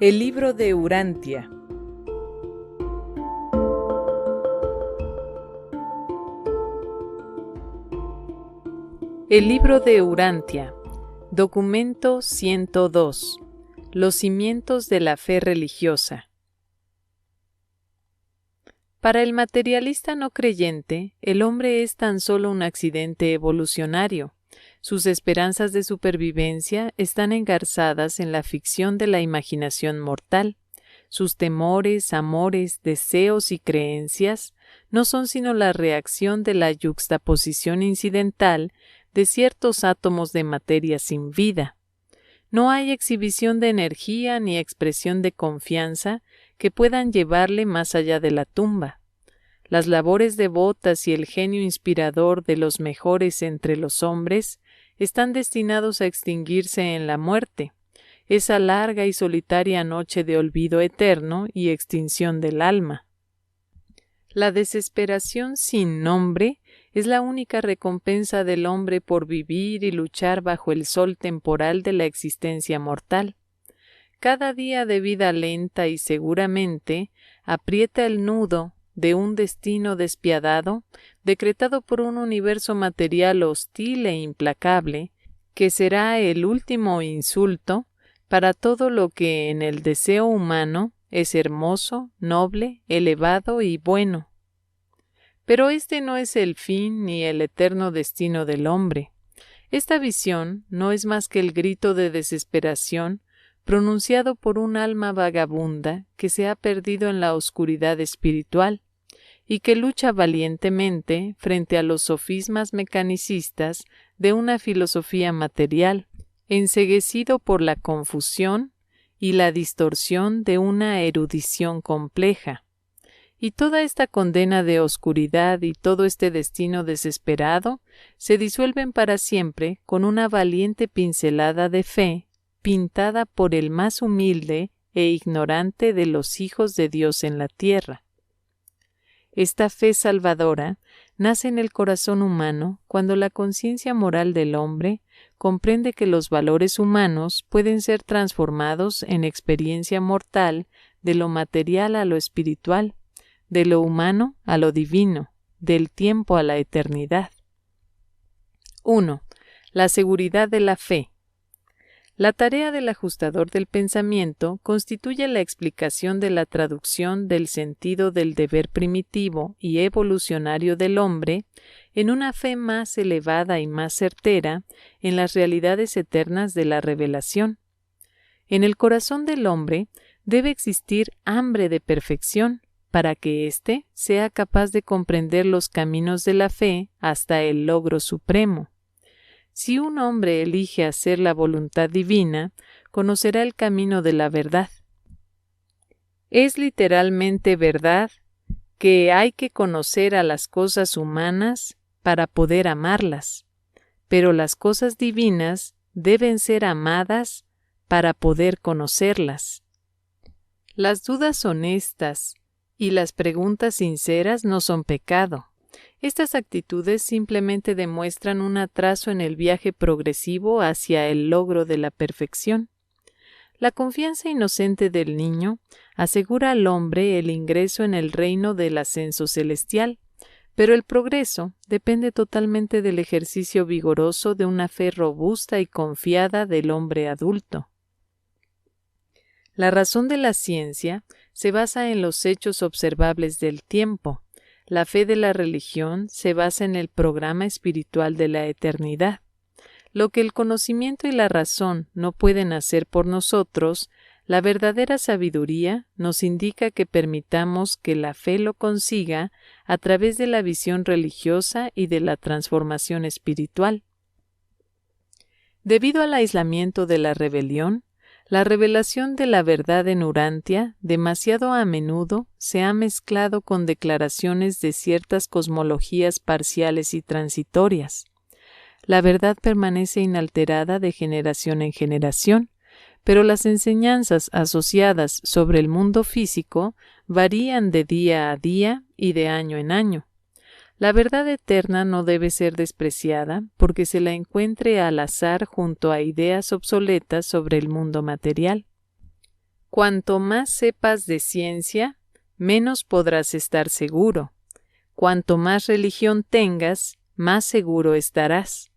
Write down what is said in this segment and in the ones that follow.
El libro de Urantia. El libro de Urantia. Documento 102. Los cimientos de la fe religiosa. Para el materialista no creyente, el hombre es tan solo un accidente evolucionario. Sus esperanzas de supervivencia están engarzadas en la ficción de la imaginación mortal. Sus temores, amores, deseos y creencias no son sino la reacción de la yuxtaposición incidental de ciertos átomos de materia sin vida. No hay exhibición de energía ni expresión de confianza que puedan llevarle más allá de la tumba. Las labores devotas y el genio inspirador de los mejores entre los hombres están destinados a extinguirse en la muerte, esa larga y solitaria noche de olvido eterno y extinción del alma. La desesperación sin nombre es la única recompensa del hombre por vivir y luchar bajo el sol temporal de la existencia mortal. Cada día de vida lenta y seguramente aprieta el nudo de un destino despiadado, decretado por un universo material hostil e implacable, que será el último insulto para todo lo que en el deseo humano es hermoso, noble, elevado y bueno. Pero este no es el fin ni el eterno destino del hombre. Esta visión no es más que el grito de desesperación pronunciado por un alma vagabunda que se ha perdido en la oscuridad espiritual y que lucha valientemente frente a los sofismas mecanicistas de una filosofía material, enceguecido por la confusión y la distorsión de una erudición compleja. Y toda esta condena de oscuridad y todo este destino desesperado se disuelven para siempre con una valiente pincelada de fe pintada por el más humilde e ignorante de los hijos de Dios en la tierra. Esta fe salvadora nace en el corazón humano cuando la conciencia moral del hombre comprende que los valores humanos pueden ser transformados en experiencia mortal de lo material a lo espiritual, de lo humano a lo divino, del tiempo a la eternidad. 1. La seguridad de la fe. La tarea del ajustador del pensamiento constituye la explicación de la traducción del sentido del deber primitivo y evolucionario del hombre en una fe más elevada y más certera en las realidades eternas de la revelación. En el corazón del hombre debe existir hambre de perfección para que éste sea capaz de comprender los caminos de la fe hasta el logro supremo. Si un hombre elige hacer la voluntad divina, conocerá el camino de la verdad. Es literalmente verdad que hay que conocer a las cosas humanas para poder amarlas, pero las cosas divinas deben ser amadas para poder conocerlas. Las dudas honestas y las preguntas sinceras no son pecado. Estas actitudes simplemente demuestran un atraso en el viaje progresivo hacia el logro de la perfección. La confianza inocente del niño asegura al hombre el ingreso en el reino del ascenso celestial, pero el progreso depende totalmente del ejercicio vigoroso de una fe robusta y confiada del hombre adulto. La razón de la ciencia se basa en los hechos observables del tiempo. La fe de la religión se basa en el programa espiritual de la eternidad. Lo que el conocimiento y la razón no pueden hacer por nosotros, la verdadera sabiduría nos indica que permitamos que la fe lo consiga a través de la visión religiosa y de la transformación espiritual. Debido al aislamiento de la rebelión, la revelación de la verdad en Urantia demasiado a menudo se ha mezclado con declaraciones de ciertas cosmologías parciales y transitorias. La verdad permanece inalterada de generación en generación, pero las enseñanzas asociadas sobre el mundo físico varían de día a día y de año en año. La verdad eterna no debe ser despreciada porque se la encuentre al azar junto a ideas obsoletas sobre el mundo material. Cuanto más sepas de ciencia, menos podrás estar seguro. Cuanto más religión tengas, más seguro estarás.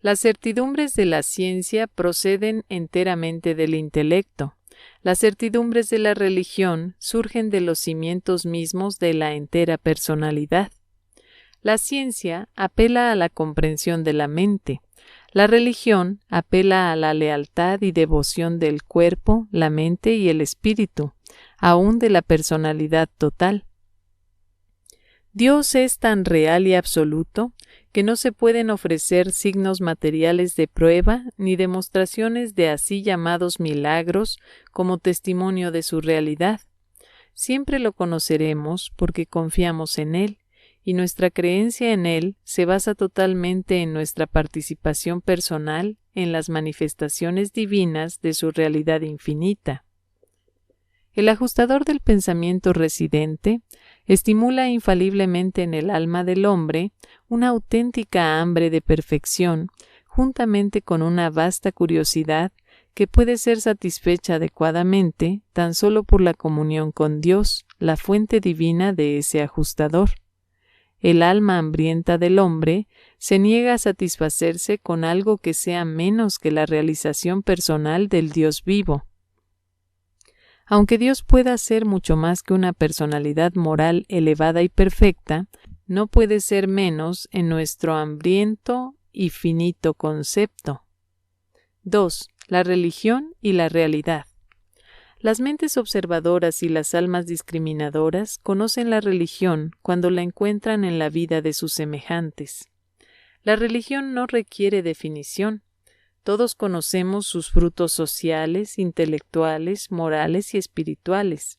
Las certidumbres de la ciencia proceden enteramente del intelecto. Las certidumbres de la religión surgen de los cimientos mismos de la entera personalidad. La ciencia apela a la comprensión de la mente. La religión apela a la lealtad y devoción del cuerpo, la mente y el espíritu, aún de la personalidad total. Dios es tan real y absoluto que no se pueden ofrecer signos materiales de prueba ni demostraciones de así llamados milagros como testimonio de su realidad. Siempre lo conoceremos porque confiamos en Él, y nuestra creencia en Él se basa totalmente en nuestra participación personal en las manifestaciones divinas de su realidad infinita. El ajustador del pensamiento residente estimula infaliblemente en el alma del hombre una auténtica hambre de perfección, juntamente con una vasta curiosidad que puede ser satisfecha adecuadamente tan solo por la comunión con Dios, la fuente divina de ese ajustador. El alma hambrienta del hombre se niega a satisfacerse con algo que sea menos que la realización personal del Dios vivo. Aunque Dios pueda ser mucho más que una personalidad moral elevada y perfecta, no puede ser menos en nuestro hambriento y finito concepto. 2. La religión y la realidad. Las mentes observadoras y las almas discriminadoras conocen la religión cuando la encuentran en la vida de sus semejantes. La religión no requiere definición. Todos conocemos sus frutos sociales, intelectuales, morales y espirituales.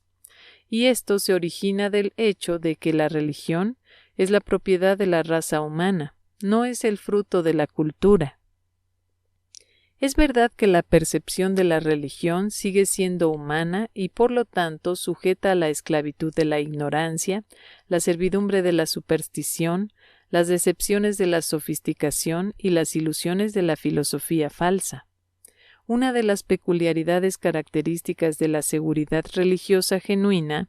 Y esto se origina del hecho de que la religión es la propiedad de la raza humana, no es el fruto de la cultura. Es verdad que la percepción de la religión sigue siendo humana y por lo tanto sujeta a la esclavitud de la ignorancia, la servidumbre de la superstición, las decepciones de la sofisticación y las ilusiones de la filosofía falsa. Una de las peculiaridades características de la seguridad religiosa genuina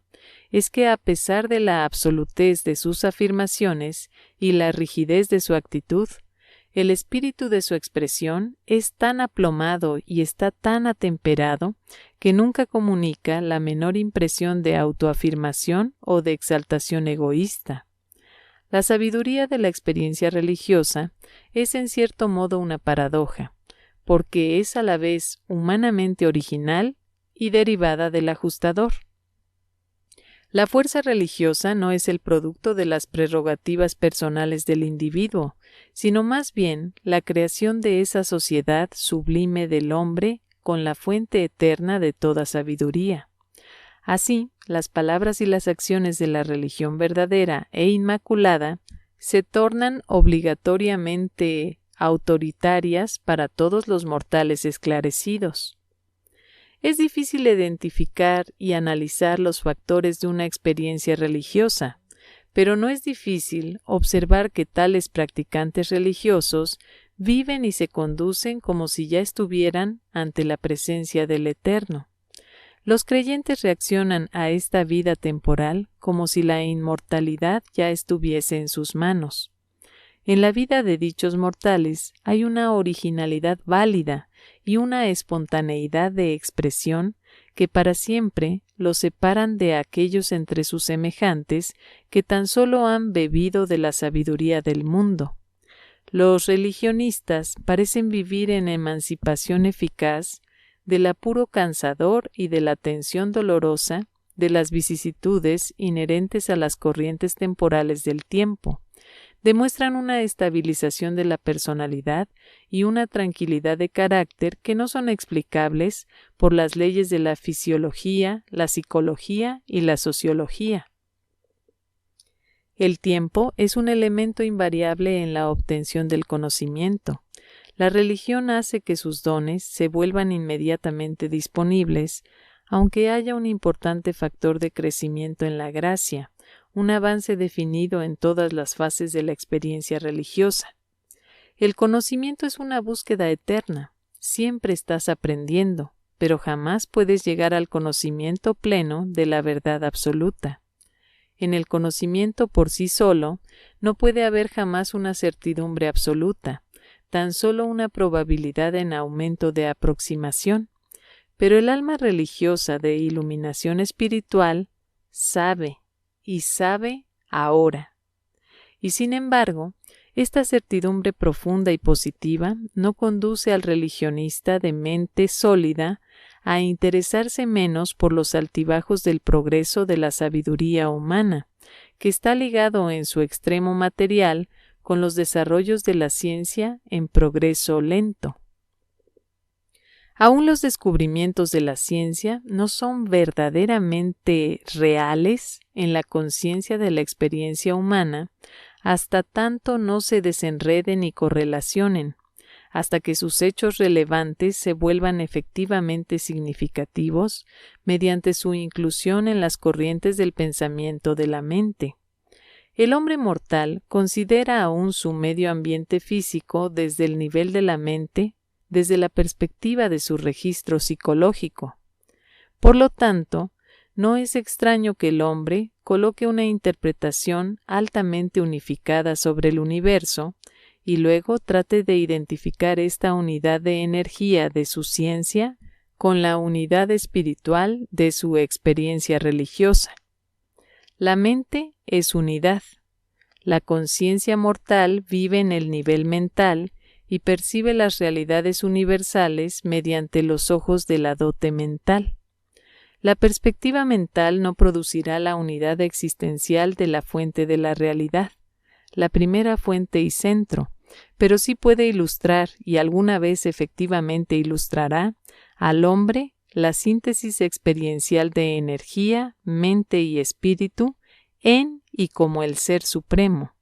es que a pesar de la absolutez de sus afirmaciones y la rigidez de su actitud, el espíritu de su expresión es tan aplomado y está tan atemperado que nunca comunica la menor impresión de autoafirmación o de exaltación egoísta. La sabiduría de la experiencia religiosa es en cierto modo una paradoja, porque es a la vez humanamente original y derivada del ajustador. La fuerza religiosa no es el producto de las prerrogativas personales del individuo, sino más bien la creación de esa sociedad sublime del hombre con la fuente eterna de toda sabiduría. Así, las palabras y las acciones de la religión verdadera e inmaculada se tornan obligatoriamente autoritarias para todos los mortales esclarecidos. Es difícil identificar y analizar los factores de una experiencia religiosa, pero no es difícil observar que tales practicantes religiosos viven y se conducen como si ya estuvieran ante la presencia del Eterno. Los creyentes reaccionan a esta vida temporal como si la inmortalidad ya estuviese en sus manos. En la vida de dichos mortales hay una originalidad válida y una espontaneidad de expresión que para siempre los separan de aquellos entre sus semejantes que tan solo han bebido de la sabiduría del mundo. Los religionistas parecen vivir en emancipación eficaz del apuro cansador y de la tensión dolorosa de las vicisitudes inherentes a las corrientes temporales del tiempo. Demuestran una estabilización de la personalidad y una tranquilidad de carácter que no son explicables por las leyes de la fisiología, la psicología y la sociología. El tiempo es un elemento invariable en la obtención del conocimiento. La religión hace que sus dones se vuelvan inmediatamente disponibles, aunque haya un importante factor de crecimiento en la gracia, un avance definido en todas las fases de la experiencia religiosa. El conocimiento es una búsqueda eterna, siempre estás aprendiendo, pero jamás puedes llegar al conocimiento pleno de la verdad absoluta. En el conocimiento por sí solo, no puede haber jamás una certidumbre absoluta, tan solo una probabilidad en aumento de aproximación. Pero el alma religiosa de iluminación espiritual sabe, y sabe ahora. Y sin embargo, esta certidumbre profunda y positiva no conduce al religionista de mente sólida a interesarse menos por los altibajos del progreso de la sabiduría humana, que está ligado en su extremo material con los desarrollos de la ciencia en progreso lento. Aún los descubrimientos de la ciencia no son verdaderamente reales en la conciencia de la experiencia humana hasta tanto no se desenreden y correlacionen, hasta que sus hechos relevantes se vuelvan efectivamente significativos mediante su inclusión en las corrientes del pensamiento de la mente. El hombre mortal considera aún su medio ambiente físico desde el nivel de la mente, desde la perspectiva de su registro psicológico. Por lo tanto, no es extraño que el hombre coloque una interpretación altamente unificada sobre el universo y luego trate de identificar esta unidad de energía de su ciencia con la unidad espiritual de su experiencia religiosa. La mente es unidad. La conciencia mortal vive en el nivel mental y percibe las realidades universales mediante los ojos de la dote mental. La perspectiva mental no producirá la unidad existencial de la fuente de la realidad, la primera fuente y centro, pero sí puede ilustrar, y alguna vez efectivamente ilustrará, al hombre la síntesis experiencial de energía, mente y espíritu en y como el Ser Supremo.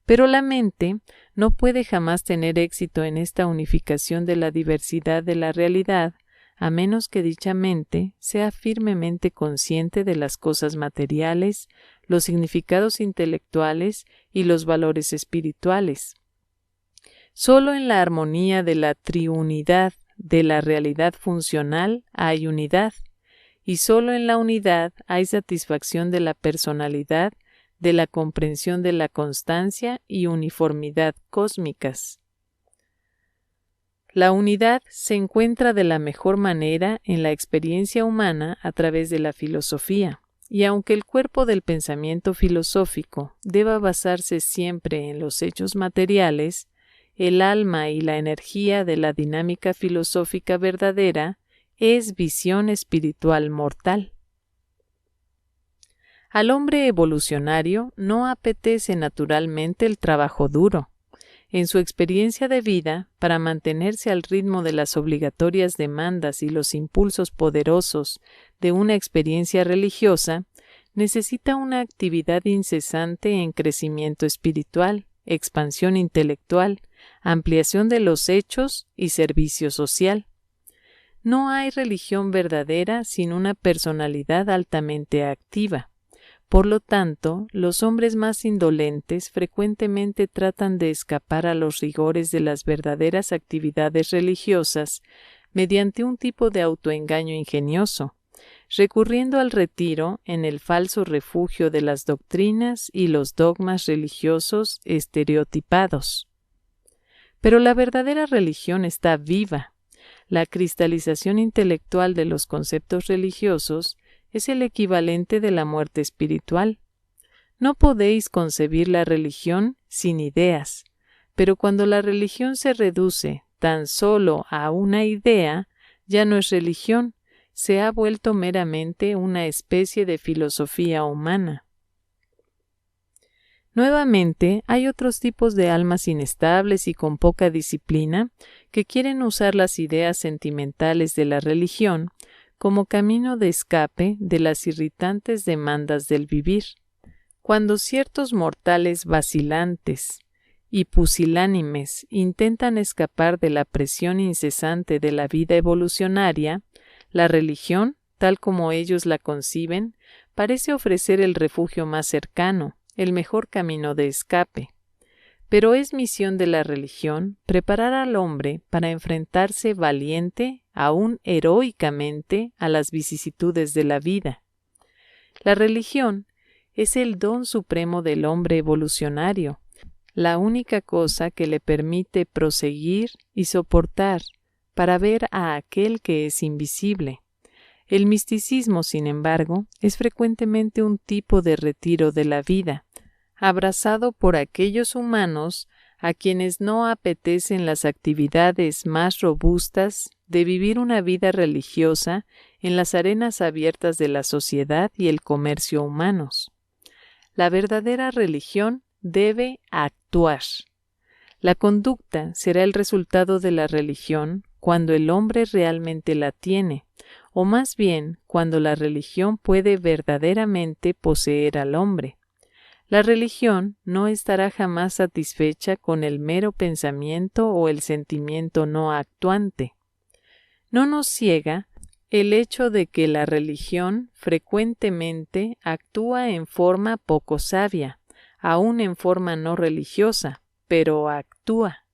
Pero la mente no puede jamás tener éxito en esta unificación de la diversidad de la realidad, a menos que dicha mente sea firmemente consciente de las cosas materiales, los significados intelectuales y los valores espirituales. Solo en la armonía de la triunidad de la realidad funcional hay unidad, y solo en la unidad hay satisfacción de la personalidad, de la comprensión de la constancia y uniformidad cósmicas. La unidad se encuentra de la mejor manera en la experiencia humana a través de la filosofía, y aunque el cuerpo del pensamiento filosófico deba basarse siempre en los hechos materiales, el alma y la energía de la dinámica filosófica verdadera es visión espiritual mortal. Al hombre evolucionario no apetece naturalmente el trabajo duro. En su experiencia de vida, para mantenerse al ritmo de las obligatorias demandas y los impulsos poderosos de una experiencia religiosa, necesita una actividad incesante en crecimiento espiritual, expansión intelectual, ampliación de los hechos y servicio social. No hay religión verdadera sin una personalidad altamente activa. Por lo tanto, los hombres más indolentes frecuentemente tratan de escapar a los rigores de las verdaderas actividades religiosas mediante un tipo de autoengaño ingenioso, recurriendo al retiro en el falso refugio de las doctrinas y los dogmas religiosos estereotipados. Pero la verdadera religión está viva. La cristalización intelectual de los conceptos religiosos es el equivalente de la muerte espiritual. No podéis concebir la religión sin ideas, pero cuando la religión se reduce tan solo a una idea, ya no es religión, se ha vuelto meramente una especie de filosofía humana. Nuevamente, hay otros tipos de almas inestables y con poca disciplina que quieren usar las ideas sentimentales de la religión como camino de escape de las irritantes demandas del vivir. Cuando ciertos mortales vacilantes y pusilánimes intentan escapar de la presión incesante de la vida evolucionaria, la religión, tal como ellos la conciben, parece ofrecer el refugio más cercano, el mejor camino de escape. Pero es misión de la religión preparar al hombre para enfrentarse valiente aún heroicamente, a las vicisitudes de la vida. La religión es el don supremo del hombre evolucionario, la única cosa que le permite proseguir y soportar para ver a aquel que es invisible. El misticismo, sin embargo, es frecuentemente un tipo de retiro de la vida, abrazado por aquellos humanos a quienes no apetecen las actividades más robustas de vivir una vida religiosa en las arenas abiertas de la sociedad y el comercio humanos. La verdadera religión debe actuar. La conducta será el resultado de la religión cuando el hombre realmente la tiene, o más bien cuando la religión puede verdaderamente poseer al hombre. La religión no estará jamás satisfecha con el mero pensamiento o el sentimiento no actuante. No nos ciega el hecho de que la religión frecuentemente actúa en forma poco sabia, aún en forma no religiosa, pero actúa.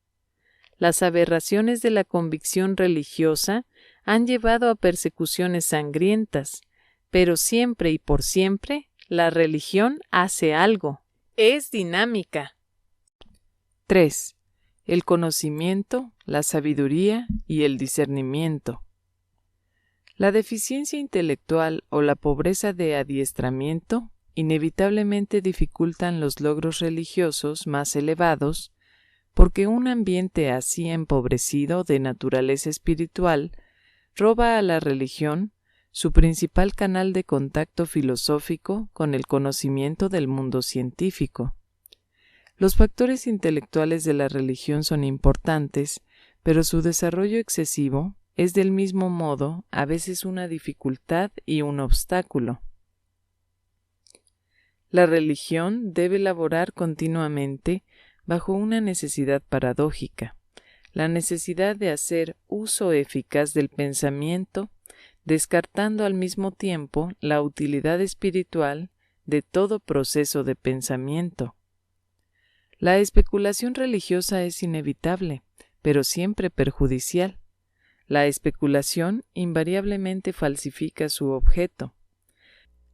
Las aberraciones de la convicción religiosa han llevado a persecuciones sangrientas, pero siempre y por siempre la religión hace algo. Es dinámica. 3. El conocimiento, la sabiduría y el discernimiento. La deficiencia intelectual o la pobreza de adiestramiento inevitablemente dificultan los logros religiosos más elevados, porque un ambiente así empobrecido de naturaleza espiritual roba a la religión su principal canal de contacto filosófico con el conocimiento del mundo científico. Los factores intelectuales de la religión son importantes, pero su desarrollo excesivo es del mismo modo a veces una dificultad y un obstáculo. La religión debe laborar continuamente bajo una necesidad paradójica, la necesidad de hacer uso eficaz del pensamiento, descartando al mismo tiempo la utilidad espiritual de todo proceso de pensamiento. La especulación religiosa es inevitable, pero siempre perjudicial. La especulación invariablemente falsifica su objeto.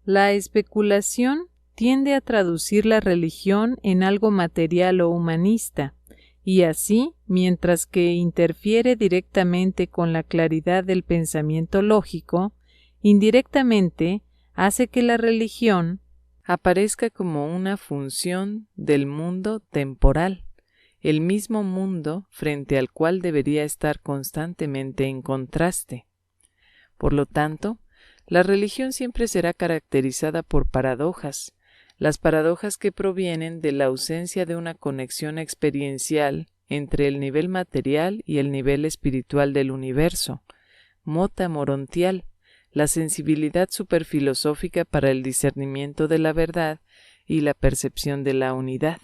La especulación tiende a traducir la religión en algo material o humanista, y así, mientras que interfiere directamente con la claridad del pensamiento lógico, indirectamente hace que la religión aparezca como una función del mundo temporal, el mismo mundo frente al cual debería estar constantemente en contraste. Por lo tanto, la religión siempre será caracterizada por paradojas, las paradojas que provienen de la ausencia de una conexión experiencial entre el nivel material y el nivel espiritual del universo, mota morontial, la sensibilidad superfilosófica para el discernimiento de la verdad y la percepción de la unidad.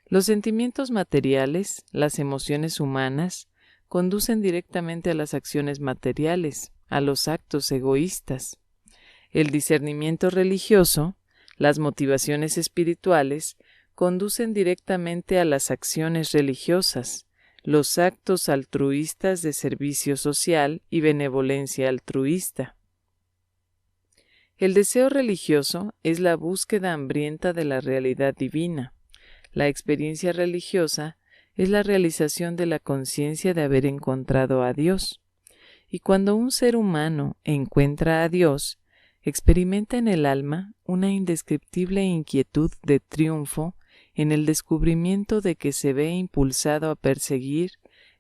Los sentimientos materiales, las emociones humanas, conducen directamente a las acciones materiales, a los actos egoístas. El discernimiento religioso, las motivaciones espirituales, conducen directamente a las acciones religiosas, los actos altruistas de servicio social y benevolencia altruista. El deseo religioso es la búsqueda hambrienta de la realidad divina. La experiencia religiosa es la realización de la conciencia de haber encontrado a Dios. Y cuando un ser humano encuentra a Dios, experimenta en el alma una indescriptible inquietud de triunfo en el descubrimiento de que se ve impulsado a perseguir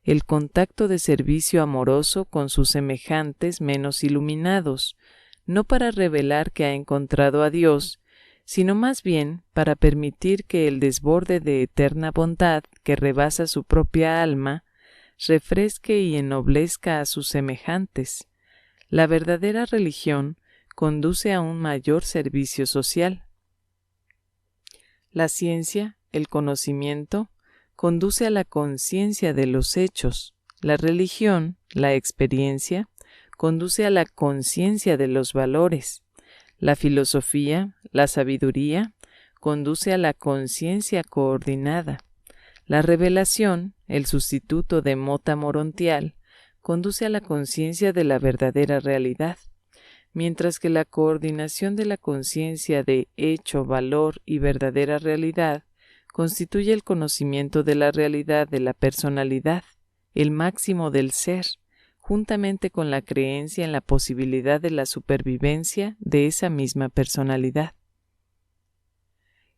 el contacto de servicio amoroso con sus semejantes menos iluminados, no para revelar que ha encontrado a Dios, sino más bien para permitir que el desborde de eterna bondad que rebasa su propia alma refresque y ennoblezca a sus semejantes. La verdadera religión conduce a un mayor servicio social. La ciencia, el conocimiento, conduce a la conciencia de los hechos. La religión, la experiencia, conduce a la conciencia de los valores. La filosofía, la sabiduría, conduce a la conciencia coordinada. La revelación, el sustituto de mota morontial, conduce a la conciencia de la verdadera realidad, mientras que la coordinación de la conciencia de hecho, valor y verdadera realidad constituye el conocimiento de la realidad de la personalidad, el máximo del ser, juntamente con la creencia en la posibilidad de la supervivencia de esa misma personalidad.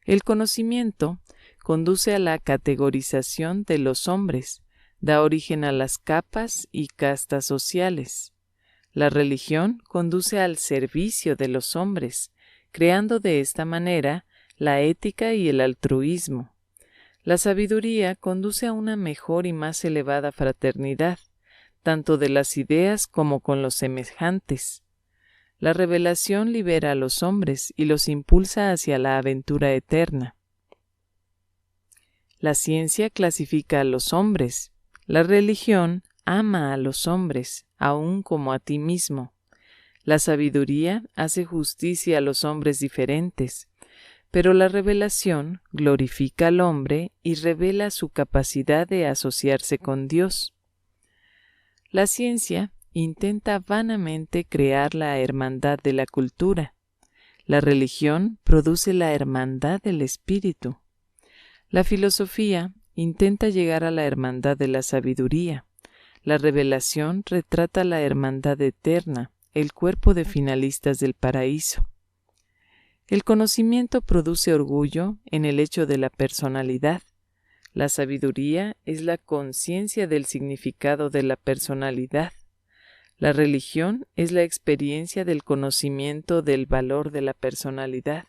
El conocimiento conduce a la categorización de los hombres, da origen a las capas y castas sociales. La religión conduce al servicio de los hombres, creando de esta manera la ética y el altruismo. La sabiduría conduce a una mejor y más elevada fraternidad, tanto de las ideas como con los semejantes. La revelación libera a los hombres y los impulsa hacia la aventura eterna. La ciencia clasifica a los hombres. La religión ama a los hombres, aun como a ti mismo. La sabiduría hace justicia a los hombres diferentes, pero la revelación glorifica al hombre y revela su capacidad de asociarse con Dios. La ciencia intenta vanamente crear la hermandad de la cultura. La religión produce la hermandad del espíritu. La filosofía intenta llegar a la hermandad de la sabiduría. La revelación retrata la hermandad eterna, el cuerpo de finalistas del paraíso. El conocimiento produce orgullo en el hecho de la personalidad. La sabiduría es la conciencia del significado de la personalidad. La religión es la experiencia del conocimiento del valor de la personalidad.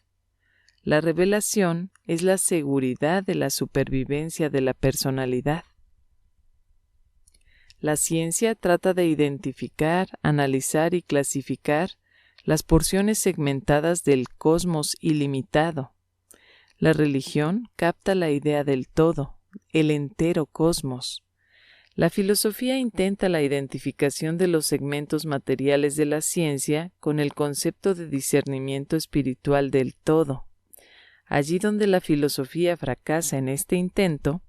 La revelación es la seguridad de la supervivencia de la personalidad. La ciencia trata de identificar, analizar y clasificar las porciones segmentadas del cosmos ilimitado. La religión capta la idea del todo, el entero cosmos. La filosofía intenta la identificación de los segmentos materiales de la ciencia con el concepto de discernimiento espiritual del todo. Allí donde la filosofía fracasa en este intento,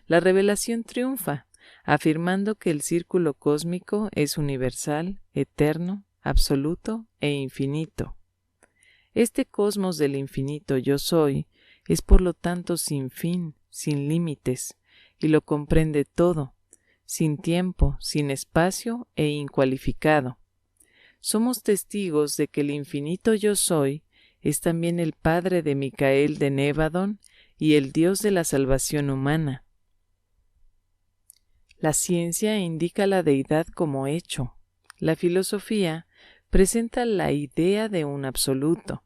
la revelación triunfa, afirmando que el círculo cósmico es universal, eterno, absoluto e infinito. Este cosmos del infinito yo soy es por lo tanto sin fin, sin límites, y lo comprende todo, sin tiempo, sin espacio e incualificado. Somos testigos de que el infinito yo soy es también el Padre de Micael de Nevadón y el Dios de la salvación humana. La ciencia indica la deidad como hecho. La filosofía presenta la idea de un absoluto.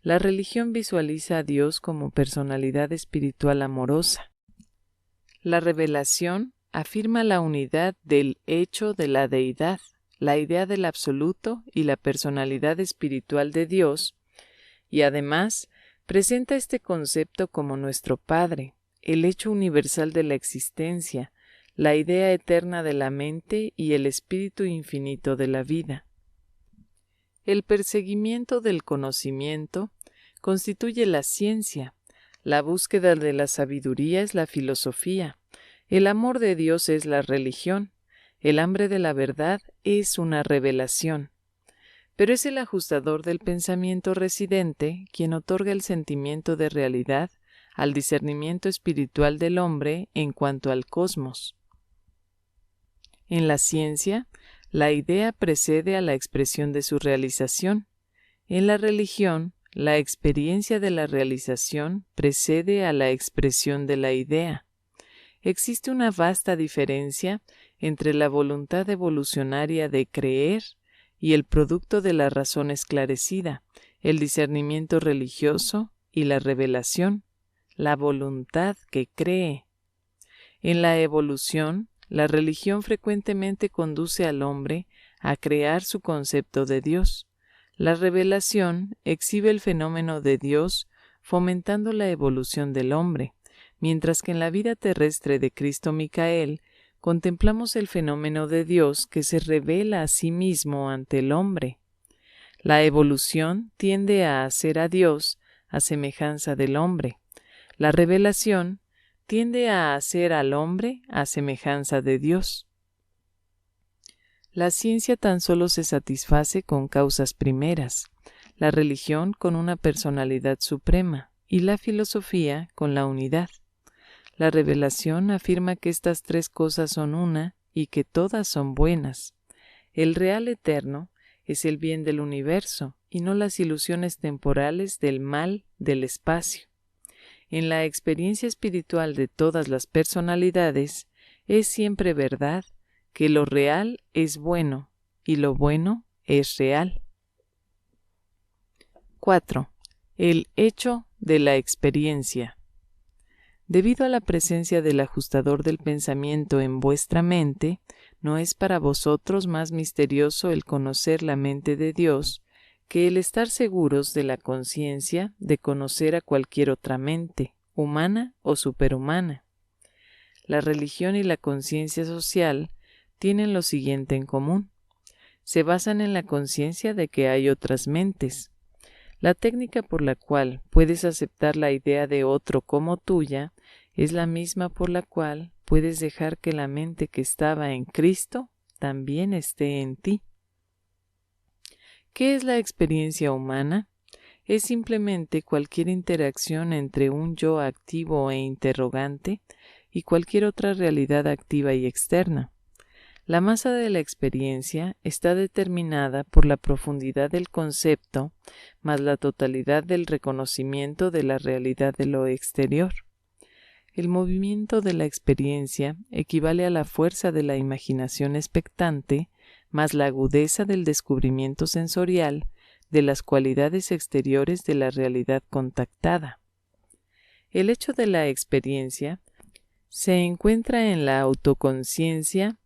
La religión visualiza a Dios como personalidad espiritual amorosa. La revelación afirma la unidad del hecho de la deidad, la idea del absoluto y la personalidad espiritual de Dios, y además presenta este concepto como nuestro Padre, el hecho universal de la existencia, la idea eterna de la mente y el espíritu infinito de la vida. El perseguimiento del conocimiento constituye la ciencia, la búsqueda de la sabiduría es la filosofía, el amor de Dios es la religión, el hambre de la verdad es una revelación. Pero es el ajustador del pensamiento residente quien otorga el sentimiento de realidad al discernimiento espiritual del hombre en cuanto al cosmos. En la ciencia, la idea precede a la expresión de su realización. En la religión, la experiencia de la realización precede a la expresión de la idea. Existe una vasta diferencia entre la voluntad evolucionaria de creer y el producto de la razón esclarecida, el discernimiento religioso y la revelación, la voluntad que cree. En la evolución, la religión frecuentemente conduce al hombre a crear su concepto de Dios. La revelación exhibe el fenómeno de Dios fomentando la evolución del hombre, mientras que en la vida terrestre de Cristo Micael contemplamos el fenómeno de Dios que se revela a sí mismo ante el hombre. La evolución tiende a hacer a Dios a semejanza del hombre. La revelación tiende a hacer al hombre a semejanza de Dios. La ciencia tan solo se satisface con causas primeras, la religión con una personalidad suprema y la filosofía con la unidad. La revelación afirma que estas tres cosas son una y que todas son buenas. El real eterno es el bien del universo y no las ilusiones temporales del mal del espacio. En la experiencia espiritual de todas las personalidades es siempre verdad que lo real es bueno y lo bueno es real. 4. El hecho de la experiencia. Debido a la presencia del ajustador del pensamiento en vuestra mente, no es para vosotros más misterioso el conocer la mente de Dios que el estar seguros de la conciencia de conocer a cualquier otra mente, humana o superhumana. La religión y la conciencia social tienen lo siguiente en común. Se basan en la conciencia de que hay otras mentes. La técnica por la cual puedes aceptar la idea de otro como tuya es la misma por la cual puedes dejar que la mente que estaba en Cristo también esté en ti. ¿Qué es la experiencia humana? Es simplemente cualquier interacción entre un yo activo e interrogante y cualquier otra realidad activa y externa. La masa de la experiencia está determinada por la profundidad del concepto más la totalidad del reconocimiento de la realidad de lo exterior. El movimiento de la experiencia equivale a la fuerza de la imaginación expectante más la agudeza del descubrimiento sensorial de las cualidades exteriores de la realidad contactada. El hecho de la experiencia se encuentra en la autoconciencia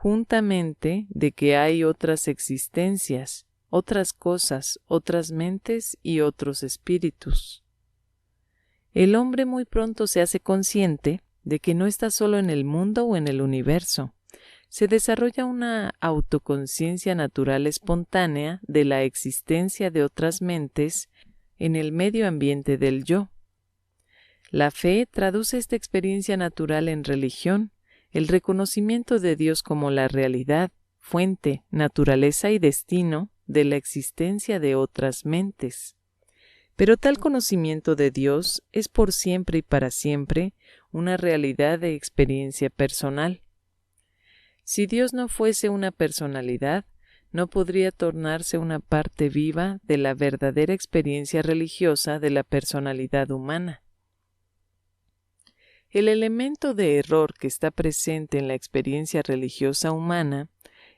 juntamente de que hay otras existencias, otras cosas, otras mentes y otros espíritus. El hombre muy pronto se hace consciente de que no está solo en el mundo o en el universo. Se desarrolla una autoconciencia natural espontánea de la existencia de otras mentes en el medio ambiente del yo. La fe traduce esta experiencia natural en religión, el reconocimiento de Dios como la realidad, fuente, naturaleza y destino de la existencia de otras mentes. Pero tal conocimiento de Dios es por siempre y para siempre una realidad de experiencia personal. Si Dios no fuese una personalidad, no podría tornarse una parte viva de la verdadera experiencia religiosa de la personalidad humana. El elemento de error que está presente en la experiencia religiosa humana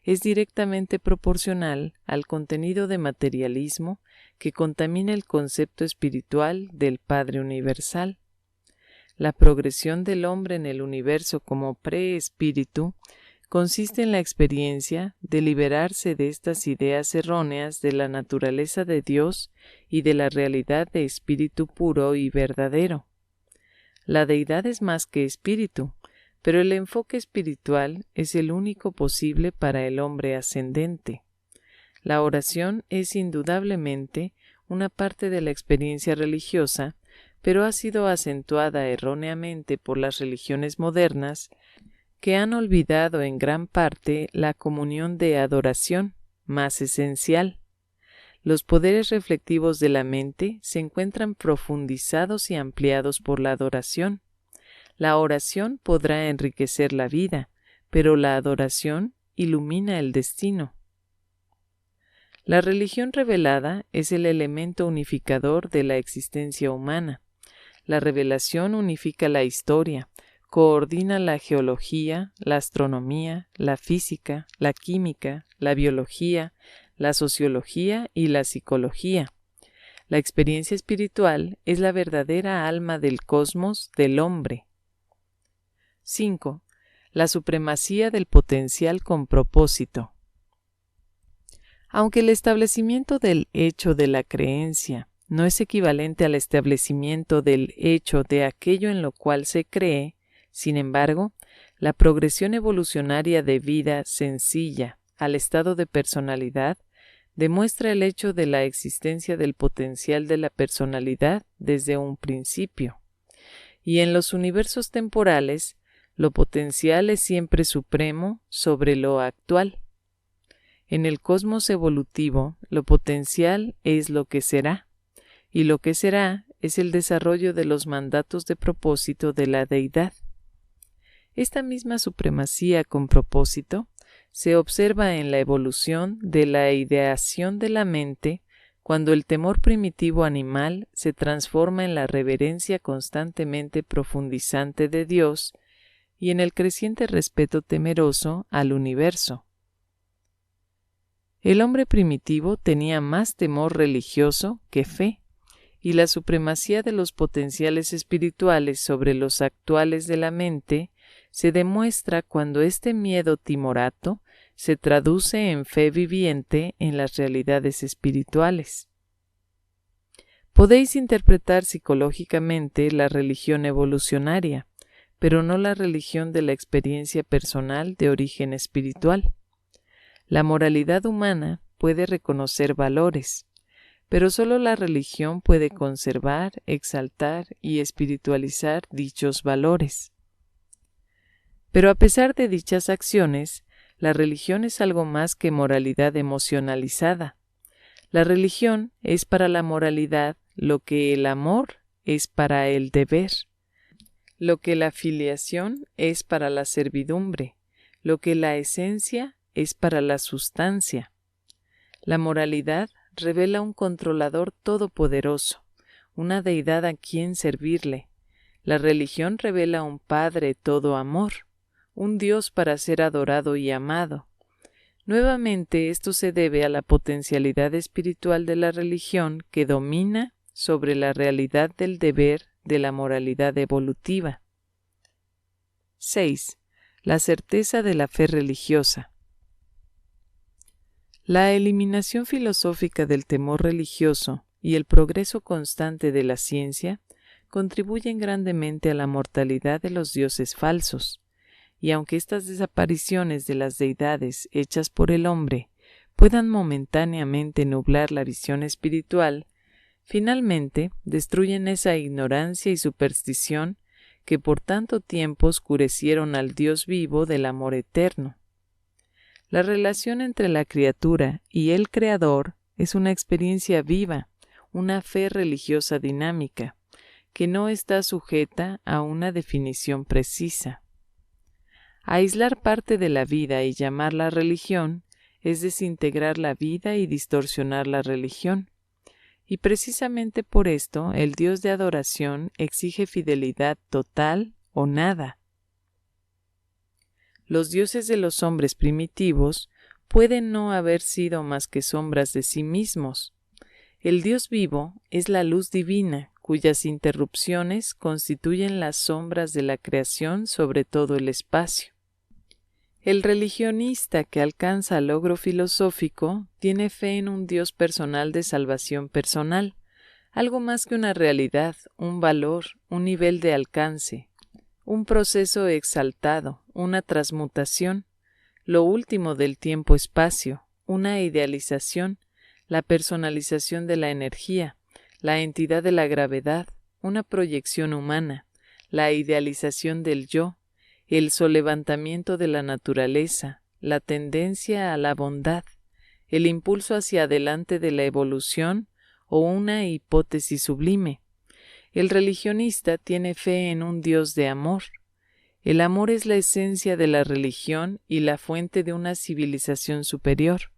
es directamente proporcional al contenido de materialismo que contamina el concepto espiritual del Padre Universal. La progresión del hombre en el universo como preespíritu consiste en la experiencia de liberarse de estas ideas erróneas de la naturaleza de Dios y de la realidad de espíritu puro y verdadero. La deidad es más que espíritu, pero el enfoque espiritual es el único posible para el hombre ascendente. La oración es indudablemente una parte de la experiencia religiosa, pero ha sido acentuada erróneamente por las religiones modernas que han olvidado en gran parte la comunión de adoración, más esencial. Los poderes reflectivos de la mente se encuentran profundizados y ampliados por la adoración. La oración podrá enriquecer la vida, pero la adoración ilumina el destino. La religión revelada es el elemento unificador de la existencia humana. La revelación unifica la historia, coordina la geología, la astronomía, la física, la química, la biología, la sociología y la psicología. La experiencia espiritual es la verdadera alma del cosmos del hombre. 5. La supremacía del potencial con propósito. Aunque el establecimiento del hecho de la creencia no es equivalente al establecimiento del hecho de aquello en lo cual se cree, sin embargo, la progresión evolucionaria de vida sencilla al estado de personalidad demuestra el hecho de la existencia del potencial de la personalidad desde un principio. Y en los universos temporales, lo potencial es siempre supremo sobre lo actual. En el cosmos evolutivo, lo potencial es lo que será, y lo que será es el desarrollo de los mandatos de propósito de la deidad. Esta misma supremacía con propósito se observa en la evolución de la ideación de la mente cuando el temor primitivo animal se transforma en la reverencia constantemente profundizante de Dios y en el creciente respeto temeroso al universo. El hombre primitivo tenía más temor religioso que fe, y la supremacía de los potenciales espirituales sobre los actuales de la mente se demuestra cuando este miedo timorato se traduce en fe viviente en las realidades espirituales. Podéis interpretar psicológicamente la religión evolucionaria, pero no la religión de la experiencia personal de origen espiritual. La moralidad humana puede reconocer valores, pero solo la religión puede conservar, exaltar y espiritualizar dichos valores. Pero a pesar de dichas acciones, la religión es algo más que moralidad emocionalizada. La religión es para la moralidad lo que el amor es para el deber, lo que la filiación es para la servidumbre, lo que la esencia es para la sustancia. La moralidad revela un controlador todopoderoso, una deidad a quien servirle. La religión revela un Padre todo amor, un Dios para ser adorado y amado. Nuevamente, esto se debe a la potencialidad espiritual de la religión que domina sobre la realidad del deber de la moralidad evolutiva. 6. La certeza de la fe religiosa. La eliminación filosófica del temor religioso y el progreso constante de la ciencia contribuyen grandemente a la mortalidad de los dioses falsos, y aunque estas desapariciones de las deidades hechas por el hombre puedan momentáneamente nublar la visión espiritual, finalmente destruyen esa ignorancia y superstición que por tanto tiempo oscurecieron al Dios vivo del amor eterno. La relación entre la criatura y el Creador es una experiencia viva, una fe religiosa dinámica, que no está sujeta a una definición precisa. Aislar parte de la vida y llamarla religión es desintegrar la vida y distorsionar la religión. Y precisamente por esto el Dios de adoración exige fidelidad total o nada. Los dioses de los hombres primitivos pueden no haber sido más que sombras de sí mismos. El Dios vivo es la luz divina, cuyas interrupciones constituyen las sombras de la creación sobre todo el espacio. El religionista que alcanza logro filosófico tiene fe en un Dios personal de salvación personal, algo más que una realidad, un valor, un nivel de alcance, un proceso exaltado, una transmutación, lo último del tiempo-espacio, una idealización, la personalización de la energía, la entidad de la gravedad, una proyección humana, la idealización del yo, el solevantamiento de la naturaleza, la tendencia a la bondad, el impulso hacia adelante de la evolución o una hipótesis sublime. El religionista tiene fe en un Dios de amor. El amor es la esencia de la religión y la fuente de una civilización superior.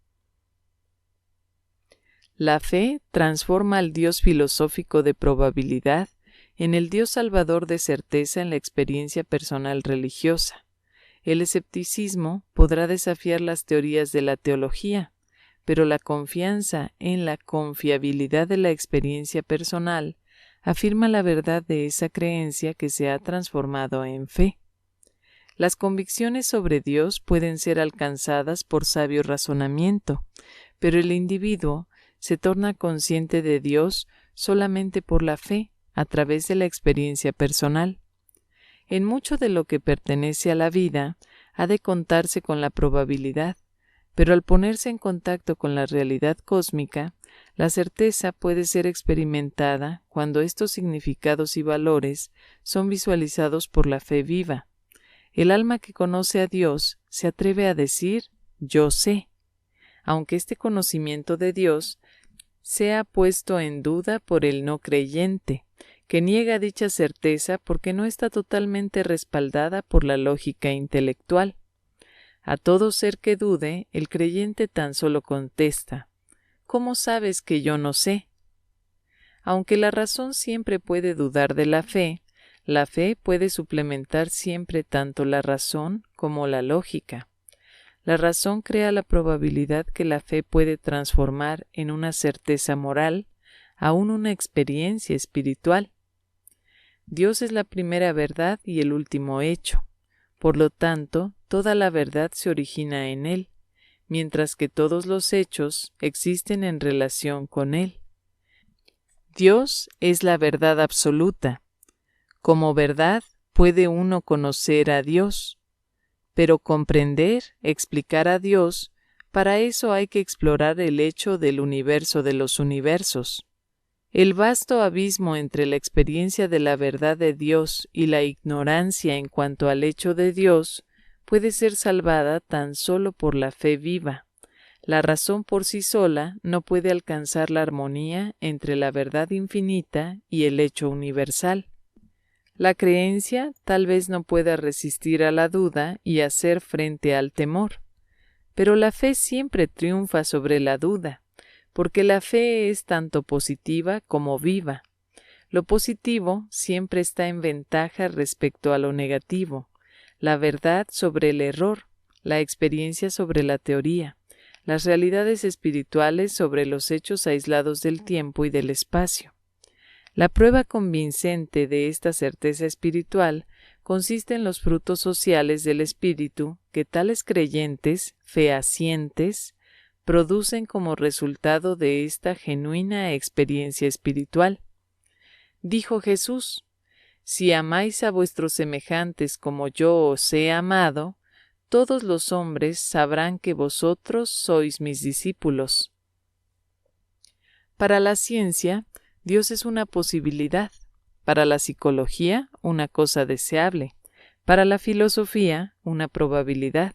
La fe transforma al Dios filosófico de probabilidad en el Dios salvador de certeza en la experiencia personal religiosa. El escepticismo podrá desafiar las teorías de la teología, pero la confianza en la confiabilidad de la experiencia personal afirma la verdad de esa creencia que se ha transformado en fe. Las convicciones sobre Dios pueden ser alcanzadas por sabio razonamiento, pero el individuo se torna consciente de Dios solamente por la fe, a través de la experiencia personal. En mucho de lo que pertenece a la vida, ha de contarse con la probabilidad, pero al ponerse en contacto con la realidad cósmica, la certeza puede ser experimentada cuando estos significados y valores son visualizados por la fe viva. El alma que conoce a Dios se atreve a decir «yo sé». aunque este conocimiento de Dios sea puesto en duda por el no creyente, que niega dicha certeza porque no está totalmente respaldada por la lógica intelectual. A todo ser que dude, el creyente tan solo contesta: ¿cómo sabes que yo no sé? Aunque la razón siempre puede dudar de la fe puede suplementar siempre tanto la razón como la lógica. La razón crea la probabilidad que la fe puede transformar en una certeza moral, aún una experiencia espiritual. Dios es la primera verdad y el último hecho. Por lo tanto, toda la verdad se origina en Él, mientras que todos los hechos existen en relación con Él. Dios es la verdad absoluta. Como verdad puede uno conocer a Dios, pero comprender, explicar a Dios, para eso hay que explorar el hecho del universo de los universos. El vasto abismo entre la experiencia de la verdad de Dios y la ignorancia en cuanto al hecho de Dios puede ser salvada tan solo por la fe viva. La razón por sí sola no puede alcanzar la armonía entre la verdad infinita y el hecho universal. La creencia tal vez no pueda resistir a la duda y hacer frente al temor, pero la fe siempre triunfa sobre la duda, porque la fe es tanto positiva como viva. Lo positivo siempre está en ventaja respecto a lo negativo, la verdad sobre el error, la experiencia sobre la teoría, las realidades espirituales sobre los hechos aislados del tiempo y del espacio. La prueba convincente de esta certeza espiritual consiste en los frutos sociales del espíritu que tales creyentes, fehacientes, producen como resultado de esta genuina experiencia espiritual. Dijo Jesús: si amáis a vuestros semejantes como yo os he amado, todos los hombres sabrán que vosotros sois mis discípulos. Para la ciencia, Dios es una posibilidad, para la psicología una cosa deseable, para la filosofía una probabilidad,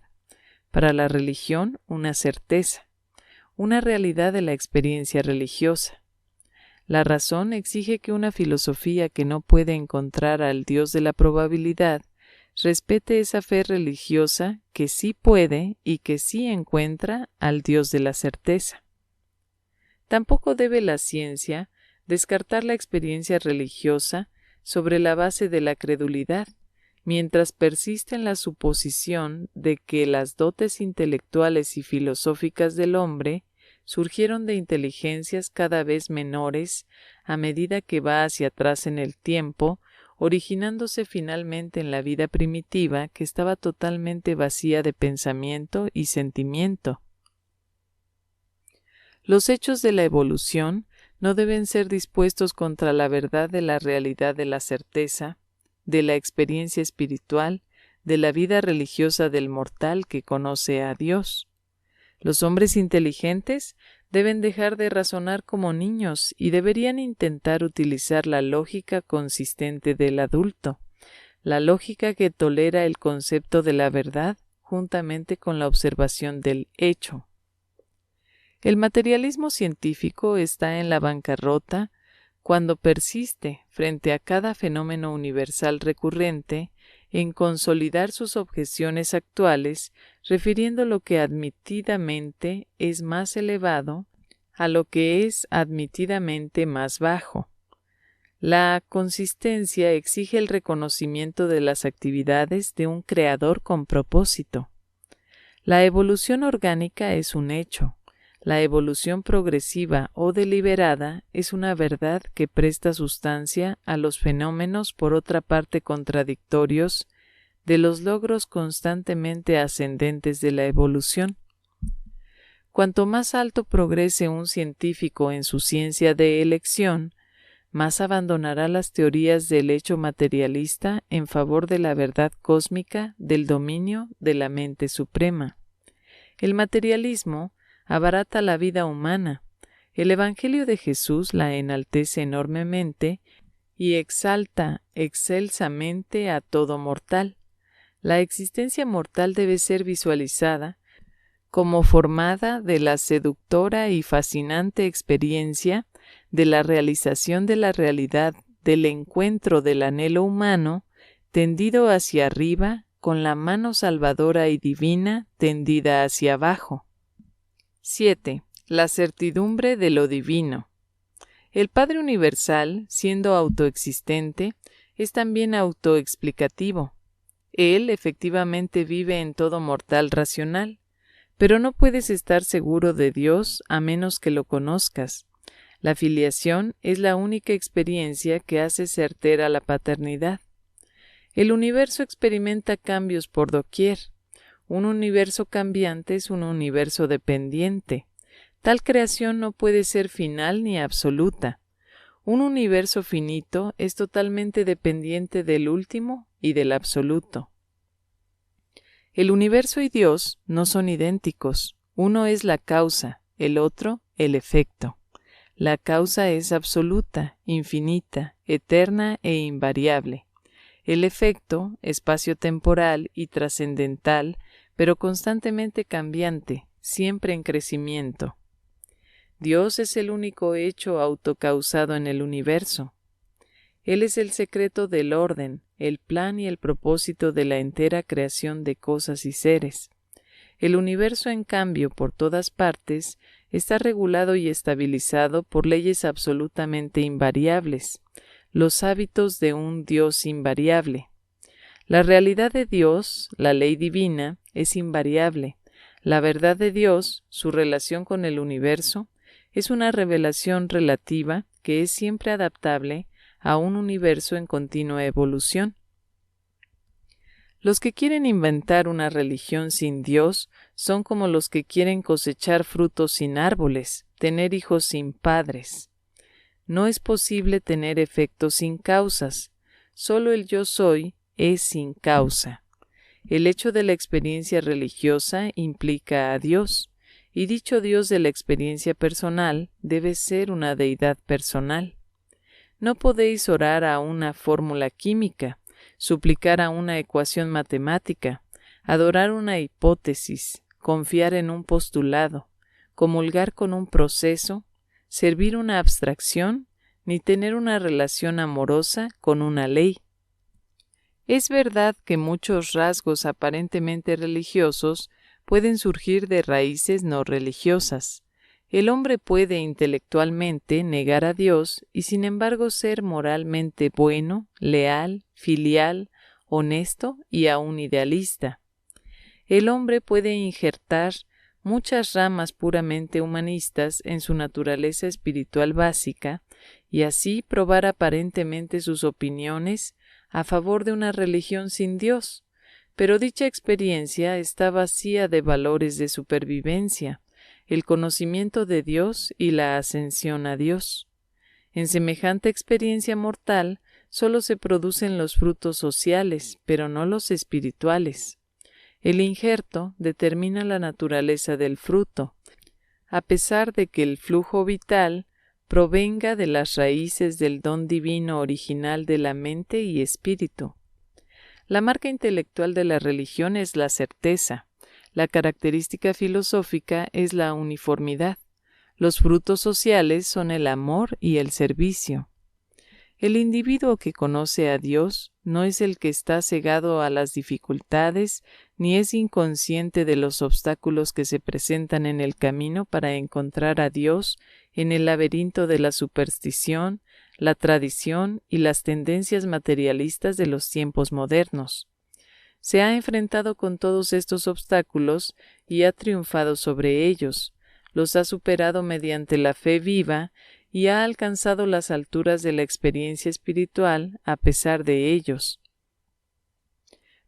para la religión una certeza, una realidad de la experiencia religiosa. La razón exige que una filosofía que no puede encontrar al Dios de la probabilidad respete esa fe religiosa que sí puede y que sí encuentra al Dios de la certeza. Tampoco debe la ciencia descartar la experiencia religiosa sobre la base de la credulidad, mientras persiste en la suposición de que las dotes intelectuales y filosóficas del hombre surgieron de inteligencias cada vez menores a medida que va hacia atrás en el tiempo, originándose finalmente en la vida primitiva que estaba totalmente vacía de pensamiento y sentimiento. Los hechos de la evolución no deben ser dispuestos contra la verdad de la realidad de la certeza, de la experiencia espiritual, de la vida religiosa del mortal que conoce a Dios. Los hombres inteligentes deben dejar de razonar como niños y deberían intentar utilizar la lógica consistente del adulto, la lógica que tolera el concepto de la verdad juntamente con la observación del hecho. El materialismo científico está en la bancarrota cuando persiste, frente a cada fenómeno universal recurrente, en consolidar sus objeciones actuales, refiriendo lo que admitidamente es más elevado a lo que es admitidamente más bajo. La consistencia exige el reconocimiento de las actividades de un creador con propósito. La evolución orgánica es un hecho. La evolución progresiva o deliberada es una verdad que presta sustancia a los fenómenos por otra parte contradictorios de los logros constantemente ascendentes de la evolución. Cuanto más alto progrese un científico en su ciencia de elección, más abandonará las teorías del hecho materialista en favor de la verdad cósmica del dominio de la mente suprema. El materialismo abarata la vida humana. El Evangelio de Jesús la enaltece enormemente y exalta excelsamente a todo mortal. La existencia mortal debe ser visualizada como formada de la seductora y fascinante experiencia de la realización de la realidad, del encuentro del anhelo humano, tendido hacia arriba, con la mano salvadora y divina tendida hacia abajo. 7. La certidumbre de lo divino. El Padre Universal, siendo autoexistente, es también autoexplicativo. Él efectivamente vive en todo mortal racional, pero no puedes estar seguro de Dios a menos que lo conozcas. La filiación es la única experiencia que hace certera la paternidad. El universo experimenta cambios por doquier. Un universo cambiante es un universo dependiente. Tal creación no puede ser final ni absoluta. Un universo finito es totalmente dependiente del último y del absoluto. El universo y Dios no son idénticos. Uno es la causa, el otro el efecto. La causa es absoluta, infinita, eterna e invariable. El efecto, espacio-temporal y trascendental, pero constantemente cambiante, siempre en crecimiento. Dios es el único hecho autocausado en el universo. Él es el secreto del orden, el plan y el propósito de la entera creación de cosas y seres. El universo, en cambio, por todas partes, está regulado y estabilizado por leyes absolutamente invariables, los hábitos de un Dios invariable. La realidad de Dios, la ley divina, es invariable. La verdad de Dios, su relación con el universo, es una revelación relativa que es siempre adaptable a un universo en continua evolución. Los que quieren inventar una religión sin Dios son como los que quieren cosechar frutos sin árboles, tener hijos sin padres. No es posible tener efectos sin causas. Solo el yo soy es sin causa. El hecho de la experiencia religiosa implica a Dios, y dicho Dios de la experiencia personal debe ser una deidad personal. No podéis orar a una fórmula química, suplicar a una ecuación matemática, adorar una hipótesis, confiar en un postulado, comulgar con un proceso, servir una abstracción, ni tener una relación amorosa con una ley. Es verdad que muchos rasgos aparentemente religiosos pueden surgir de raíces no religiosas. El hombre puede intelectualmente negar a Dios y sin embargo ser moralmente bueno, leal, filial, honesto y aún idealista. El hombre puede injertar muchas ramas puramente humanistas en su naturaleza espiritual básica y así probar aparentemente sus opiniones a favor de una religión sin Dios, pero dicha experiencia está vacía de valores de supervivencia, el conocimiento de Dios y la ascensión a Dios. En semejante experiencia mortal solo se producen los frutos sociales, pero no los espirituales. El injerto determina la naturaleza del fruto, a pesar de que el flujo vital provenga de las raíces del don divino original de la mente y espíritu. La marca intelectual de la religión es la certeza. La característica filosófica es la uniformidad. Los frutos sociales son el amor y el servicio. El individuo que conoce a Dios no es el que está cegado a las dificultades, ni es inconsciente de los obstáculos que se presentan en el camino para encontrar a Dios en el laberinto de la superstición, la tradición y las tendencias materialistas de los tiempos modernos. Se ha enfrentado con todos estos obstáculos y ha triunfado sobre ellos, los ha superado mediante la fe viva y ha alcanzado las alturas de la experiencia espiritual a pesar de ellos.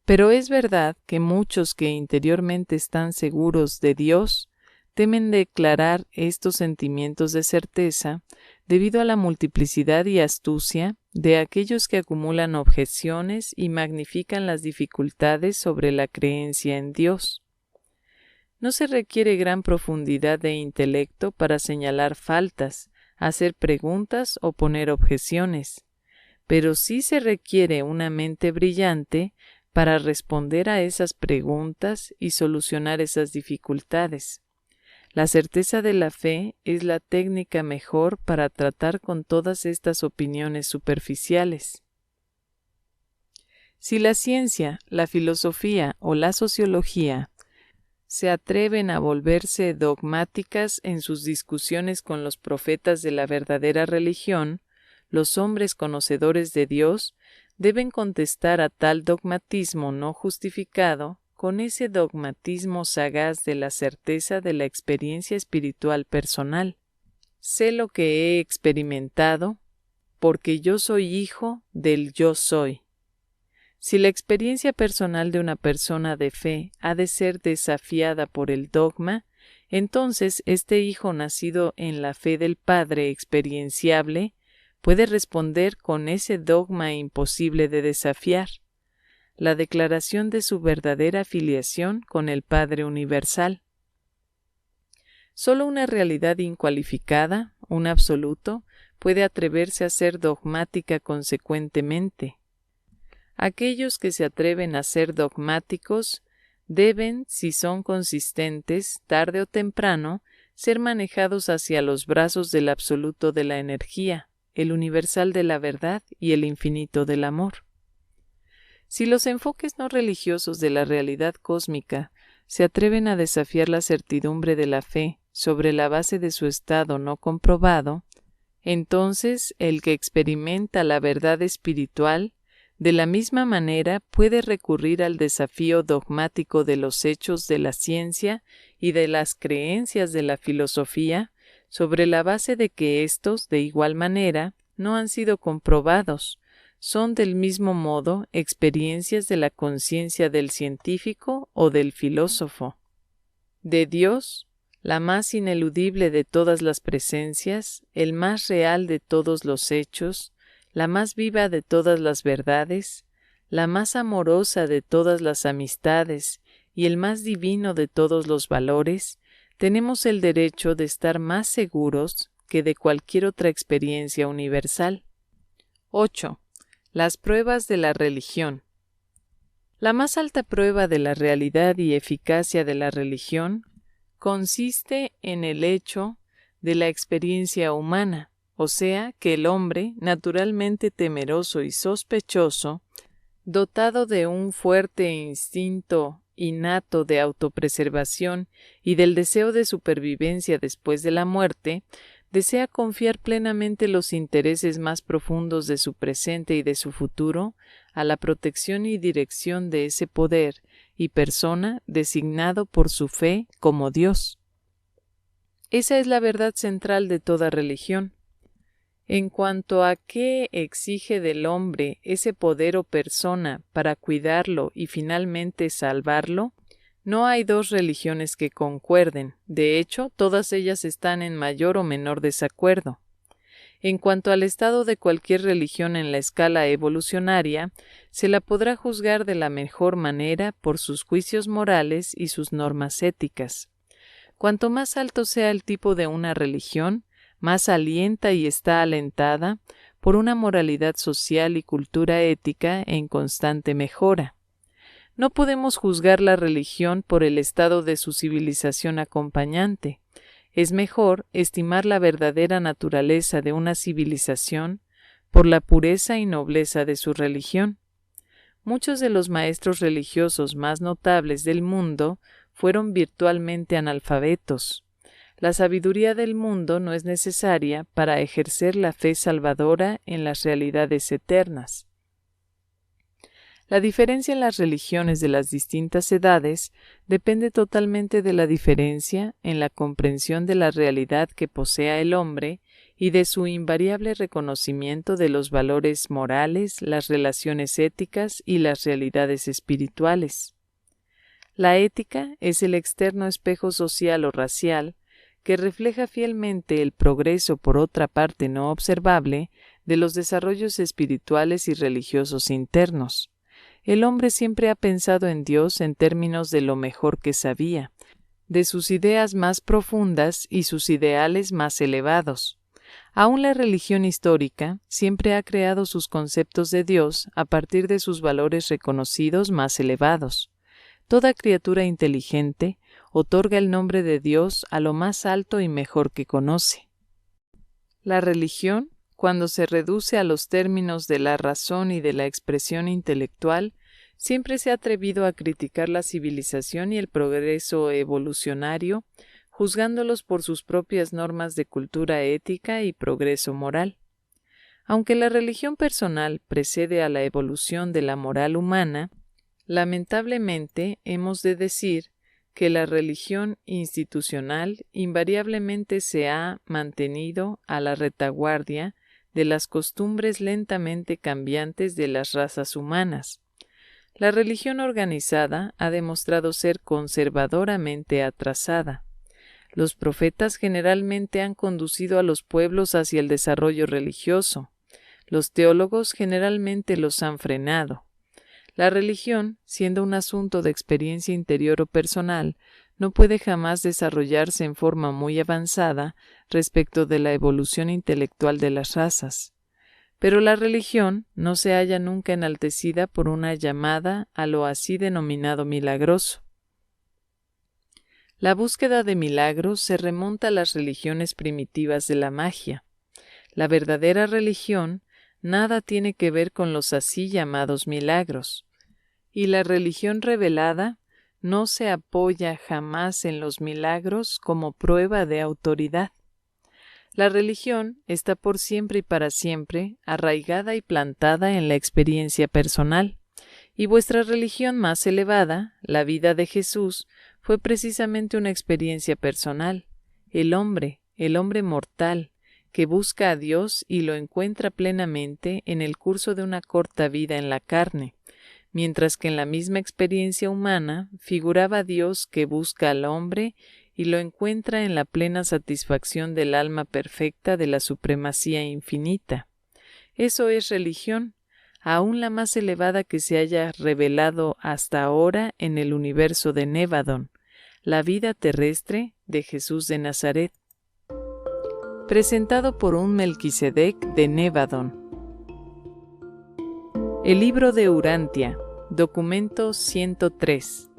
Pero es verdad que muchos que interiormente están seguros de Dios temen declarar estos sentimientos de certeza debido a la multiplicidad y astucia de aquellos que acumulan objeciones y magnifican las dificultades sobre la creencia en Dios. No se requiere gran profundidad de intelecto para señalar faltas, hacer preguntas o poner objeciones, pero sí se requiere una mente brillante para responder a esas preguntas y solucionar esas dificultades. La certeza de la fe es la técnica mejor para tratar con todas estas opiniones superficiales. Si la ciencia, la filosofía o la sociología se atreven a volverse dogmáticas en sus discusiones con los profetas de la verdadera religión, los hombres conocedores de Dios deben contestar a tal dogmatismo no justificado con ese dogmatismo sagaz de la certeza de la experiencia espiritual personal. Sé lo que he experimentado, porque yo soy hijo del yo soy. Si la experiencia personal de una persona de fe ha de ser desafiada por el dogma, entonces este hijo nacido en la fe del Padre experienciable puede responder con ese dogma imposible de desafiar, la declaración de su verdadera filiación con el Padre universal. Solo una realidad incualificada, un absoluto, puede atreverse a ser dogmática consecuentemente. Aquellos que se atreven a ser dogmáticos deben, si son consistentes, tarde o temprano, ser manejados hacia los brazos del absoluto de la energía, el universal de la verdad y el infinito del amor. Si los enfoques no religiosos de la realidad cósmica se atreven a desafiar la certidumbre de la fe sobre la base de su estado no comprobado, entonces el que experimenta la verdad espiritual de la misma manera puede recurrir al desafío dogmático de los hechos de la ciencia y de las creencias de la filosofía sobre la base de que éstos, de igual manera, no han sido comprobados, son del mismo modo experiencias de la conciencia del científico o del filósofo. De Dios, la más ineludible de todas las presencias, el más real de todos los hechos, la más viva de todas las verdades, la más amorosa de todas las amistades y el más divino de todos los valores, tenemos el derecho de estar más seguros que de cualquier otra experiencia universal. 8. Las pruebas de la religión. La más alta prueba de la realidad y eficacia de la religión consiste en el hecho de la experiencia humana, o sea, que el hombre, naturalmente temeroso y sospechoso, dotado de un fuerte instinto innato de autopreservación y del deseo de supervivencia después de la muerte, desea confiar plenamente los intereses más profundos de su presente y de su futuro a la protección y dirección de ese poder y persona designado por su fe como Dios. Esa es la verdad central de toda religión. En cuanto a qué exige del hombre ese poder o persona para cuidarlo y finalmente salvarlo, no hay dos religiones que concuerden. De hecho, todas ellas están en mayor o menor desacuerdo. En cuanto al estado de cualquier religión en la escala evolucionaria, se la podrá juzgar de la mejor manera por sus juicios morales y sus normas éticas. Cuanto más alto sea el tipo de una religión, más alienta y está alentada por una moralidad social y cultura ética en constante mejora. No podemos juzgar la religión por el estado de su civilización acompañante. Es mejor estimar la verdadera naturaleza de una civilización por la pureza y nobleza de su religión. Muchos de los maestros religiosos más notables del mundo fueron virtualmente analfabetos. La sabiduría del mundo no es necesaria para ejercer la fe salvadora en las realidades eternas. La diferencia en las religiones de las distintas edades depende totalmente de la diferencia en la comprensión de la realidad que posea el hombre y de su invariable reconocimiento de los valores morales, las relaciones éticas y las realidades espirituales. La ética es el externo espejo social o racial que refleja fielmente el progreso, por otra parte no observable, de los desarrollos espirituales y religiosos internos. El hombre siempre ha pensado en Dios en términos de lo mejor que sabía, de sus ideas más profundas y sus ideales más elevados. Aún la religión histórica siempre ha creado sus conceptos de Dios a partir de sus valores reconocidos más elevados. Toda criatura inteligente otorga el nombre de Dios a lo más alto y mejor que conoce. La religión, cuando se reduce a los términos de la razón y de la expresión intelectual, siempre se ha atrevido a criticar la civilización y el progreso evolucionario, juzgándolos por sus propias normas de cultura ética y progreso moral. Aunque la religión personal precede a la evolución de la moral humana, lamentablemente hemos de decir que la religión institucional invariablemente se ha mantenido a la retaguardia de las costumbres lentamente cambiantes de las razas humanas. La religión organizada ha demostrado ser conservadoramente atrasada. Los profetas generalmente han conducido a los pueblos hacia el desarrollo religioso. Los teólogos generalmente los han frenado. La religión, siendo un asunto de experiencia interior o personal, no puede jamás desarrollarse en forma muy avanzada respecto de la evolución intelectual de las razas. Pero la religión no se halla nunca enaltecida por una llamada a lo así denominado milagroso. La búsqueda de milagros se remonta a las religiones primitivas de la magia. La verdadera religión nada tiene que ver con los así llamados milagros, y la religión revelada no se apoya jamás en los milagros como prueba de autoridad. La religión está por siempre y para siempre arraigada y plantada en la experiencia personal, y vuestra religión más elevada, la vida de Jesús, fue precisamente una experiencia personal. El hombre mortal, que busca a Dios y lo encuentra plenamente en el curso de una corta vida en la carne, mientras que en la misma experiencia humana figuraba a Dios que busca al hombre y lo encuentra en la plena satisfacción del alma perfecta de la supremacía infinita. Eso es religión, aún la más elevada que se haya revelado hasta ahora en el universo de Nevadon, la vida terrestre de Jesús de Nazaret. Presentado por un Melquisedec de Nevadon. El libro de Urantia, documento 103.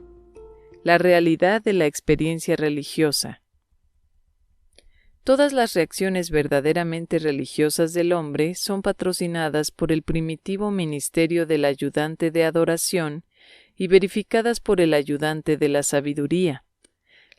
La realidad de la experiencia religiosa. Todas las reacciones verdaderamente religiosas del hombre son patrocinadas por el primitivo ministerio del ayudante de adoración y verificadas por el ayudante de la sabiduría.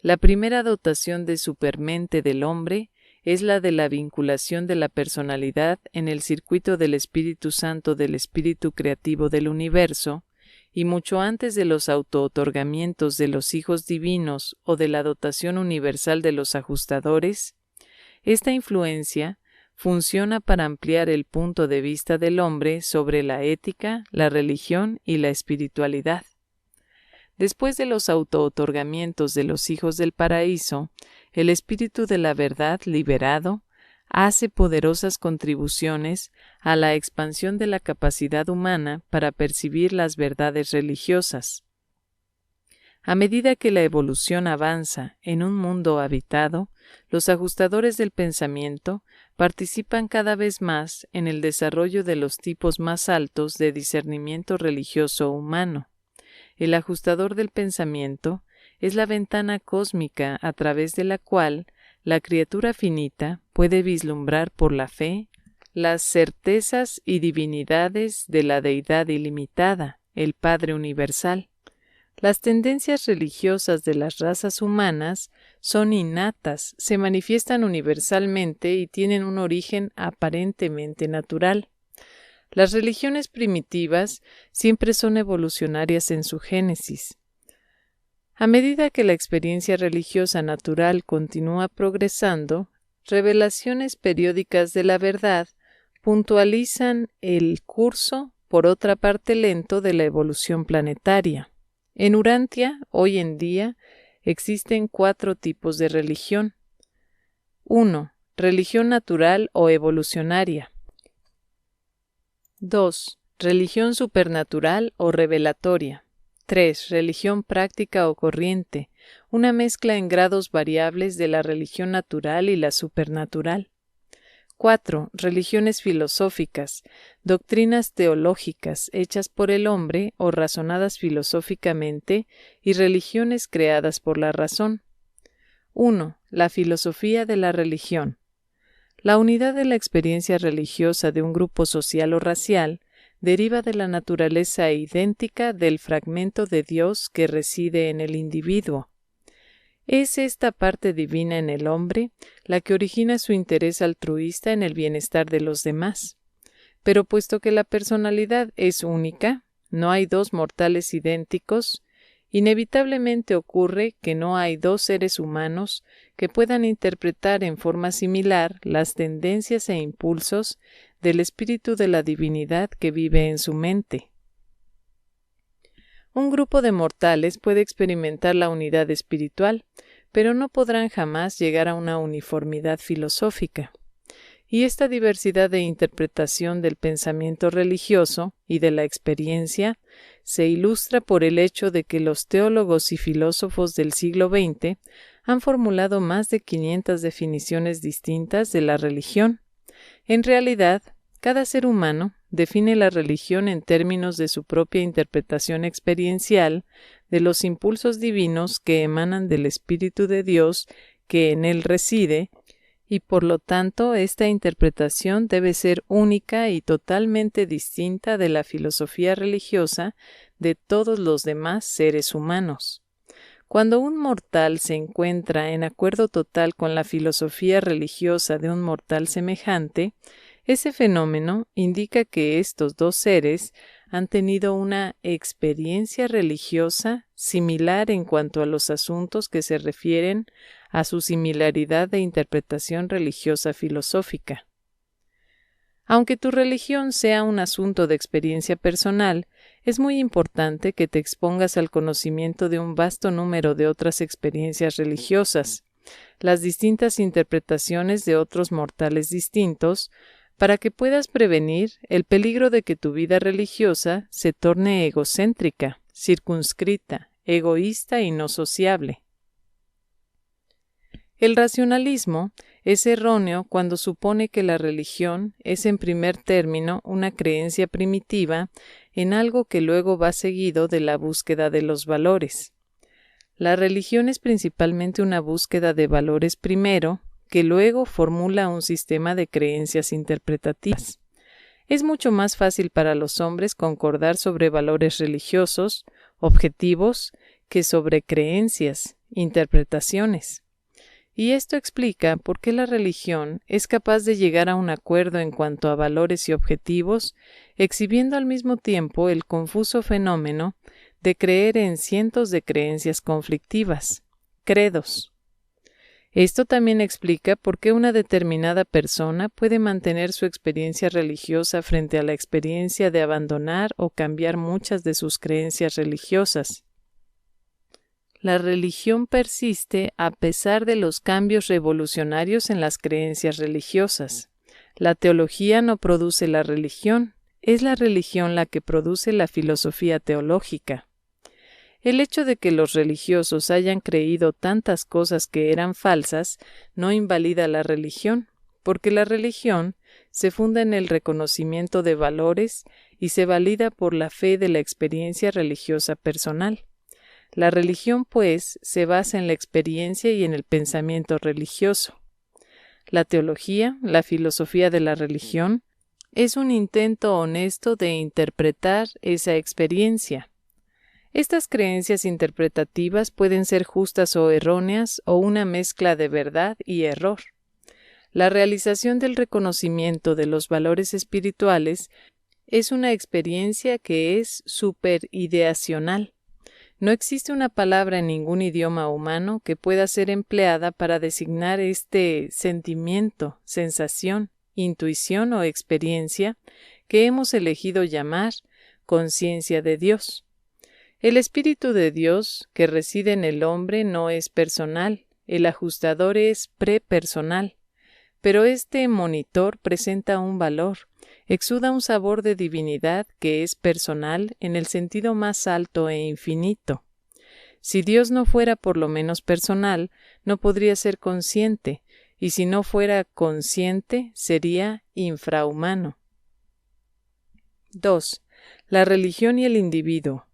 La primera dotación de supermente del hombre es la de la vinculación de la personalidad en el circuito del Espíritu Santo del Espíritu Creativo del Universo, y mucho antes de los autootorgamientos de los hijos divinos o de la dotación universal de los ajustadores, esta influencia funciona para ampliar el punto de vista del hombre sobre la ética, la religión y la espiritualidad. Después de los autootorgamientos de los hijos del paraíso, el espíritu de la verdad liberado hace poderosas contribuciones a la expansión de la capacidad humana para percibir las verdades religiosas. A medida que la evolución avanza en un mundo habitado, los ajustadores del pensamiento participan cada vez más en el desarrollo de los tipos más altos de discernimiento religioso humano. El ajustador del pensamiento es la ventana cósmica a través de la cual la criatura finita puede vislumbrar por la fe las certezas y divinidades de la deidad ilimitada, el Padre Universal. Las tendencias religiosas de las razas humanas son innatas, se manifiestan universalmente y tienen un origen aparentemente natural. Las religiones primitivas siempre son evolucionarias en su génesis. A medida que la experiencia religiosa natural continúa progresando, revelaciones periódicas de la verdad puntualizan el curso, por otra parte lento, de la evolución planetaria. En Urantia, hoy en día, existen 4 tipos de religión. 1. Religión natural o evolucionaria. 2. Religión supernatural o revelatoria. 3. Religión práctica o corriente, una mezcla en grados variables de la religión natural y la supernatural. 4. Religiones filosóficas, doctrinas teológicas hechas por el hombre o razonadas filosóficamente y religiones creadas por la razón. 1. La filosofía de la religión. La unidad de la experiencia religiosa de un grupo social o racial deriva de la naturaleza idéntica del fragmento de Dios que reside en el individuo. Es esta parte divina en el hombre la que origina su interés altruista en el bienestar de los demás. Pero puesto que la personalidad es única, no hay dos mortales idénticos, inevitablemente ocurre que no hay dos seres humanos que puedan interpretar en forma similar las tendencias e impulsos del espíritu de la divinidad que vive en su mente. Un grupo de mortales puede experimentar la unidad espiritual, pero no podrán jamás llegar a una uniformidad filosófica. Y esta diversidad de interpretación del pensamiento religioso y de la experiencia se ilustra por el hecho de que los teólogos y filósofos del siglo XX han formulado más de 500 definiciones distintas de la religión. En realidad, cada ser humano define la religión en términos de su propia interpretación experiencial de los impulsos divinos que emanan del Espíritu de Dios que en él reside, y por lo tanto esta interpretación debe ser única y totalmente distinta de la filosofía religiosa de todos los demás seres humanos. Cuando un mortal se encuentra en acuerdo total con la filosofía religiosa de un mortal semejante, ese fenómeno indica que estos dos seres han tenido una experiencia religiosa similar en cuanto a los asuntos que se refieren a su similaridad de interpretación religiosa filosófica. Aunque tu religión sea un asunto de experiencia personal, es muy importante que te expongas al conocimiento de un vasto número de otras experiencias religiosas, las distintas interpretaciones de otros mortales distintos, para que puedas prevenir el peligro de que tu vida religiosa se torne egocéntrica, circunscrita, egoísta y no sociable. El racionalismo es erróneo cuando supone que la religión es en primer término una creencia primitiva en algo que luego va seguido de la búsqueda de los valores. La religión es principalmente una búsqueda de valores primero, que luego formula un sistema de creencias interpretativas. Es mucho más fácil para los hombres concordar sobre valores religiosos, objetivos, que sobre creencias, interpretaciones. Y esto explica por qué la religión es capaz de llegar a un acuerdo en cuanto a valores y objetivos, exhibiendo al mismo tiempo el confuso fenómeno de creer en cientos de creencias conflictivas, credos. Esto también explica por qué una determinada persona puede mantener su experiencia religiosa frente a la experiencia de abandonar o cambiar muchas de sus creencias religiosas. La religión persiste a pesar de los cambios revolucionarios en las creencias religiosas. La teología no produce la religión, es la religión la que produce la filosofía teológica. El hecho de que los religiosos hayan creído tantas cosas que eran falsas no invalida la religión, porque la religión se funda en el reconocimiento de valores y se valida por la fe de la experiencia religiosa personal. La religión, pues, se basa en la experiencia y en el pensamiento religioso. La teología, la filosofía de la religión, es un intento honesto de interpretar esa experiencia. Estas creencias interpretativas pueden ser justas o erróneas o una mezcla de verdad y error. La realización del reconocimiento de los valores espirituales es una experiencia que es superideacional. No existe una palabra en ningún idioma humano que pueda ser empleada para designar este sentimiento, sensación, intuición o experiencia que hemos elegido llamar conciencia de Dios. El Espíritu de Dios que reside en el hombre no es personal, el ajustador es prepersonal, pero este monitor presenta un valor, exuda un sabor de divinidad que es personal en el sentido más alto e infinito. Si Dios no fuera por lo menos personal, no podría ser consciente, y si no fuera consciente, sería infrahumano. 2. La religión y el individuo.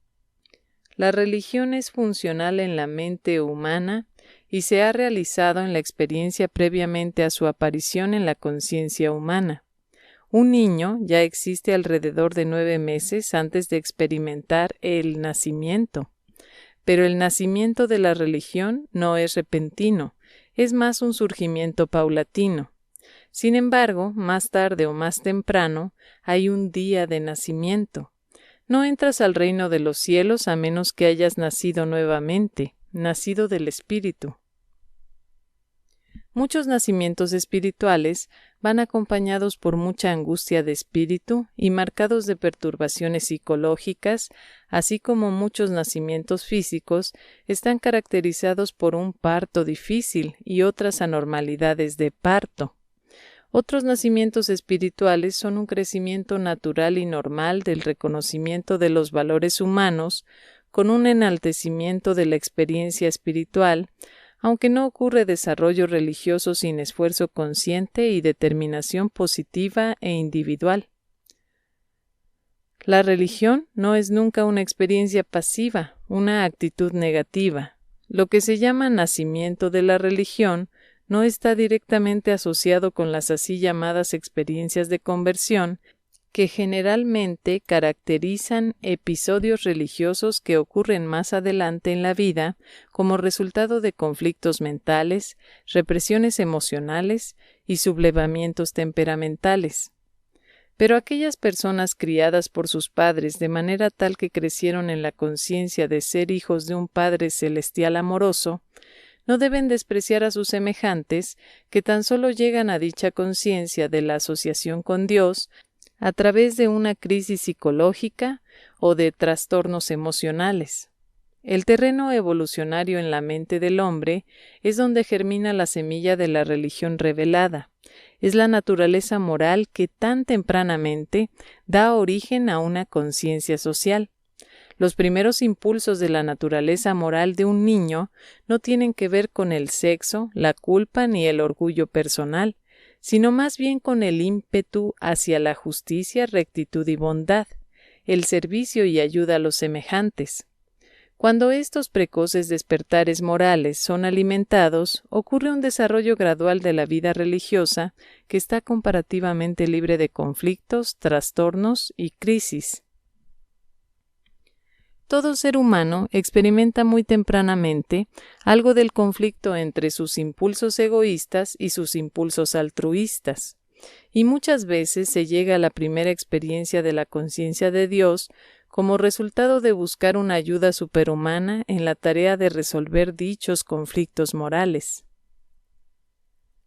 La religión es funcional en la mente humana y se ha realizado en la experiencia previamente a su aparición en la conciencia humana. Un niño ya existe alrededor de 9 meses antes de experimentar el nacimiento. Pero el nacimiento de la religión no es repentino, es más un surgimiento paulatino. Sin embargo, más tarde o más temprano, hay un día de nacimiento. No entras al reino de los cielos a menos que hayas nacido nuevamente, nacido del Espíritu. Muchos nacimientos espirituales van acompañados por mucha angustia de espíritu y marcados de perturbaciones psicológicas, así como muchos nacimientos físicos están caracterizados por un parto difícil y otras anormalidades de parto. Otros nacimientos espirituales son un crecimiento natural y normal del reconocimiento de los valores humanos, con un enaltecimiento de la experiencia espiritual, aunque no ocurre desarrollo religioso sin esfuerzo consciente y determinación positiva e individual. La religión no es nunca una experiencia pasiva, una actitud negativa. Lo que se llama nacimiento de la religión no está directamente asociado con las así llamadas experiencias de conversión, que generalmente caracterizan episodios religiosos que ocurren más adelante en la vida como resultado de conflictos mentales, represiones emocionales y sublevamientos temperamentales. Pero aquellas personas criadas por sus padres de manera tal que crecieron en la conciencia de ser hijos de un Padre celestial amoroso, no deben despreciar a sus semejantes que tan solo llegan a dicha conciencia de la asociación con Dios a través de una crisis psicológica o de trastornos emocionales. El terreno evolucionario en la mente del hombre es donde germina la semilla de la religión revelada. Es la naturaleza moral que tan tempranamente da origen a una conciencia social. Los primeros impulsos de la naturaleza moral de un niño no tienen que ver con el sexo, la culpa ni el orgullo personal, sino más bien con el ímpetu hacia la justicia, rectitud y bondad, el servicio y ayuda a los semejantes. Cuando estos precoces despertares morales son alimentados, ocurre un desarrollo gradual de la vida religiosa que está comparativamente libre de conflictos, trastornos y crisis. Todo ser humano experimenta muy tempranamente algo del conflicto entre sus impulsos egoístas y sus impulsos altruistas, y muchas veces se llega a la primera experiencia de la conciencia de Dios como resultado de buscar una ayuda superhumana en la tarea de resolver dichos conflictos morales.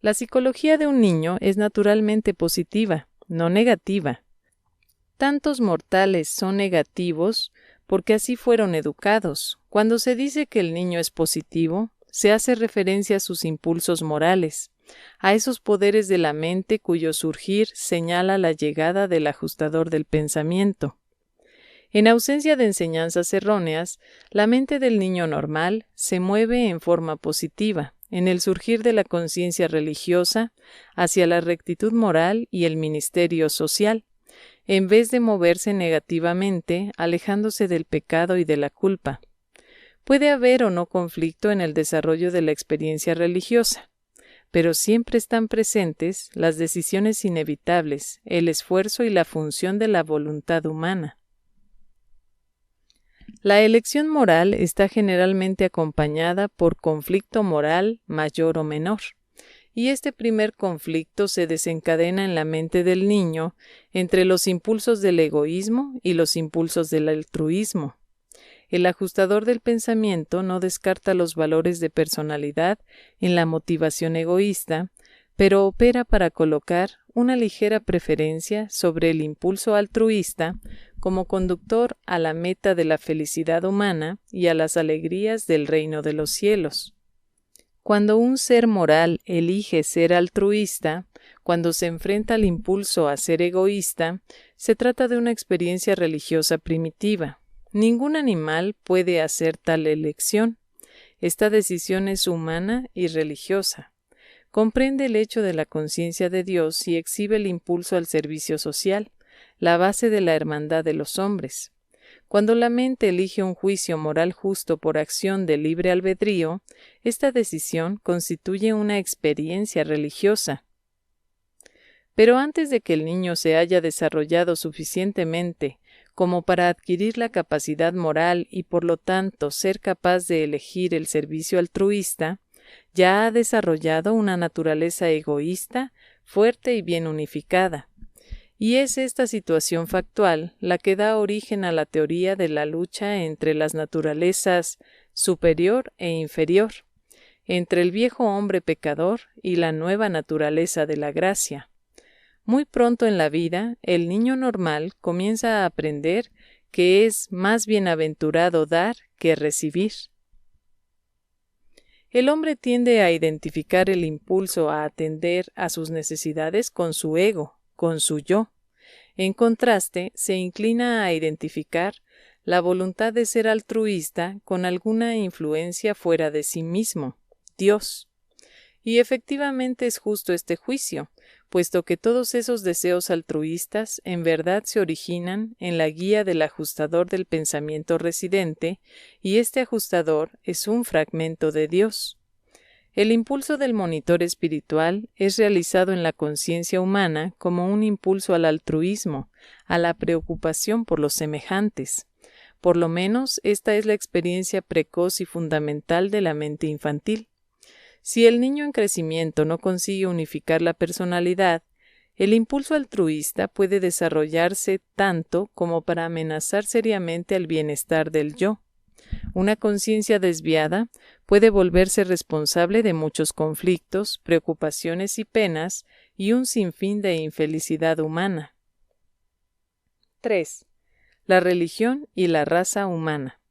La psicología de un niño es naturalmente positiva, no negativa. Tantos mortales son negativos porque así fueron educados. Cuando se dice que el niño es positivo, se hace referencia a sus impulsos morales, a esos poderes de la mente cuyo surgir señala la llegada del ajustador del pensamiento. En ausencia de enseñanzas erróneas, la mente del niño normal se mueve en forma positiva, en el surgir de la conciencia religiosa, hacia la rectitud moral y el ministerio social, en vez de moverse negativamente, alejándose del pecado y de la culpa. Puede haber o no conflicto en el desarrollo de la experiencia religiosa, pero siempre están presentes las decisiones inevitables, el esfuerzo y la función de la voluntad humana. La elección moral está generalmente acompañada por conflicto moral mayor o menor, y este primer conflicto se desencadena en la mente del niño entre los impulsos del egoísmo y los impulsos del altruismo. El ajustador del pensamiento no descarta los valores de personalidad en la motivación egoísta, pero opera para colocar una ligera preferencia sobre el impulso altruista como conductor a la meta de la felicidad humana y a las alegrías del reino de los cielos. Cuando un ser moral elige ser altruista, cuando se enfrenta al impulso a ser egoísta, se trata de una experiencia religiosa primitiva. Ningún animal puede hacer tal elección. Esta decisión es humana y religiosa. comprende el hecho de la conciencia de Dios y exhibe el impulso al servicio social, la base de la hermandad de los hombres. Cuando la mente elige un juicio moral justo por acción de libre albedrío, esta decisión constituye una experiencia religiosa. Pero antes de que el niño se haya desarrollado suficientemente como para adquirir la capacidad moral y por lo tanto ser capaz de elegir el servicio altruista, ya ha desarrollado una naturaleza egoísta, fuerte y bien unificada. Y es esta situación factual la que da origen a la teoría de la lucha entre las naturalezas superior e inferior, entre el viejo hombre pecador y la nueva naturaleza de la gracia. Muy pronto en la vida, el niño normal comienza a aprender que es más bienaventurado dar que recibir. El hombre tiende a identificar el impulso a atender a sus necesidades con su ego, con su yo. En contraste, se inclina a identificar la voluntad de ser altruista con alguna influencia fuera de sí mismo, Dios. Y efectivamente es justo este juicio, puesto que todos esos deseos altruistas en verdad se originan en la guía del ajustador del pensamiento residente, y este ajustador es un fragmento de Dios. El impulso del monitor espiritual es realizado en la conciencia humana como un impulso al altruismo, a la preocupación por los semejantes. Por lo menos, esta es la experiencia precoz y fundamental de la mente infantil. Si el niño en crecimiento no consigue unificar la personalidad, el impulso altruista puede desarrollarse tanto como para amenazar seriamente el bienestar del yo. Una conciencia desviada puede volverse responsable de muchos conflictos, preocupaciones y penas y un sinfín de infelicidad humana. 3. La religión y la raza humana.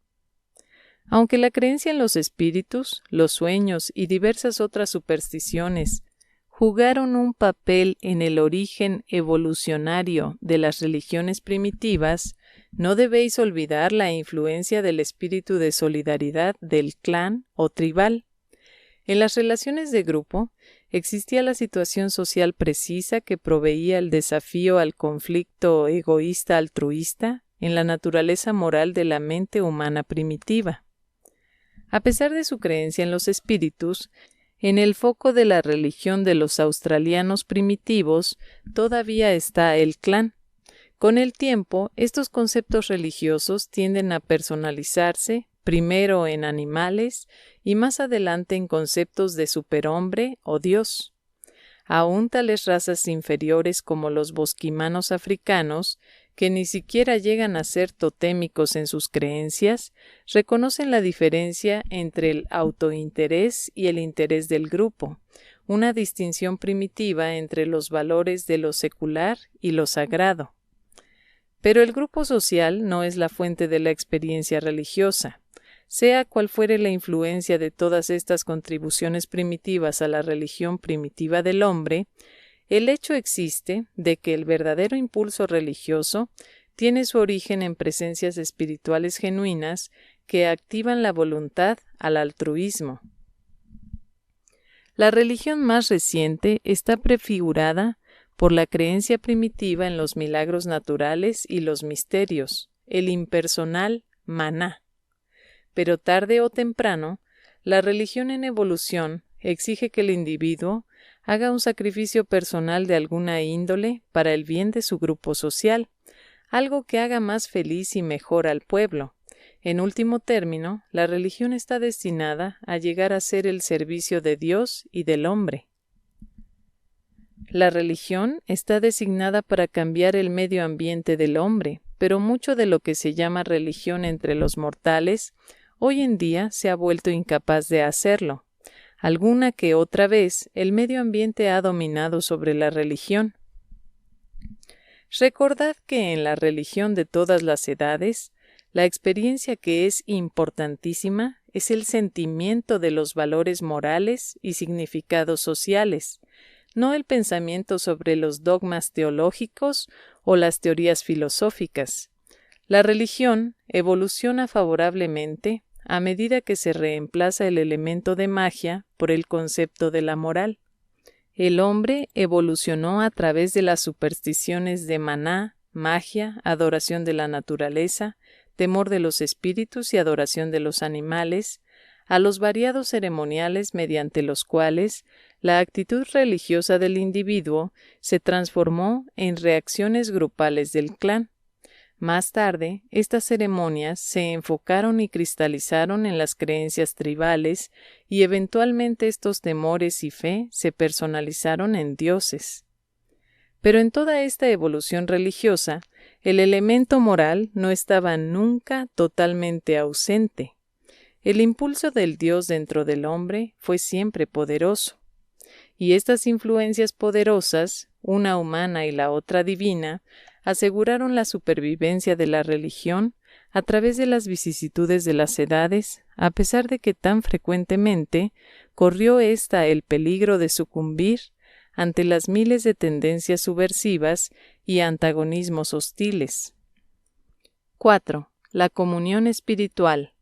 Aunque la creencia en los espíritus, los sueños y diversas otras supersticiones jugaron un papel en el origen evolucionario de las religiones primitivas, no debéis olvidar la influencia del espíritu de solidaridad del clan o tribal. En las relaciones de grupo existía la situación social precisa que proveía el desafío al conflicto egoísta-altruista en la naturaleza moral de la mente humana primitiva. A pesar de su creencia en los espíritus, en el foco de la religión de los australianos primitivos todavía está el clan. Con el tiempo, estos conceptos religiosos tienden a personalizarse, primero en animales y más adelante en conceptos de superhombre o Dios. Aún tales razas inferiores como los bosquimanos africanos, que ni siquiera llegan a ser totémicos en sus creencias, reconocen la diferencia entre el autointerés y el interés del grupo, una distinción primitiva entre los valores de lo secular y lo sagrado. Pero el grupo social no es la fuente de la experiencia religiosa. Sea cual fuere la influencia de todas estas contribuciones primitivas a la religión primitiva del hombre, el hecho existe de que el verdadero impulso religioso tiene su origen en presencias espirituales genuinas que activan la voluntad al altruismo. La religión más reciente está prefigurada por la creencia primitiva en los milagros naturales y los misterios, el impersonal maná. Pero tarde o temprano, la religión en evolución exige que el individuo haga un sacrificio personal de alguna índole para el bien de su grupo social, algo que haga más feliz y mejor al pueblo. En último término, la religión está destinada a llegar a ser el servicio de Dios y del hombre. La religión está designada para cambiar el medio ambiente del hombre, pero mucho de lo que se llama religión entre los mortales hoy en día se ha vuelto incapaz de hacerlo. Alguna que otra vez el medio ambiente ha dominado sobre la religión. Recordad que en la religión de todas las edades, la experiencia que es importantísima es el sentimiento de los valores morales y significados sociales, no el pensamiento sobre los dogmas teológicos o las teorías filosóficas. La religión evoluciona favorablemente a medida que se reemplaza el elemento de magia por el concepto de la moral. El hombre evolucionó a través de las supersticiones de maná, magia, adoración de la naturaleza, temor de los espíritus y adoración de los animales, a los variados ceremoniales mediante los cuales la actitud religiosa del individuo se transformó en reacciones grupales del clan. Más tarde, estas ceremonias se enfocaron y cristalizaron en las creencias tribales y eventualmente estos temores y fe se personalizaron en dioses. Pero en toda esta evolución religiosa, el elemento moral no estaba nunca totalmente ausente. El impulso del Dios dentro del hombre fue siempre poderoso. Y estas influencias poderosas, una humana y la otra divina, aseguraron la supervivencia de la religión a través de las vicisitudes de las edades, a pesar de que tan frecuentemente corrió ésta el peligro de sucumbir ante las miles de tendencias subversivas y antagonismos hostiles. 4. La comunión espiritual.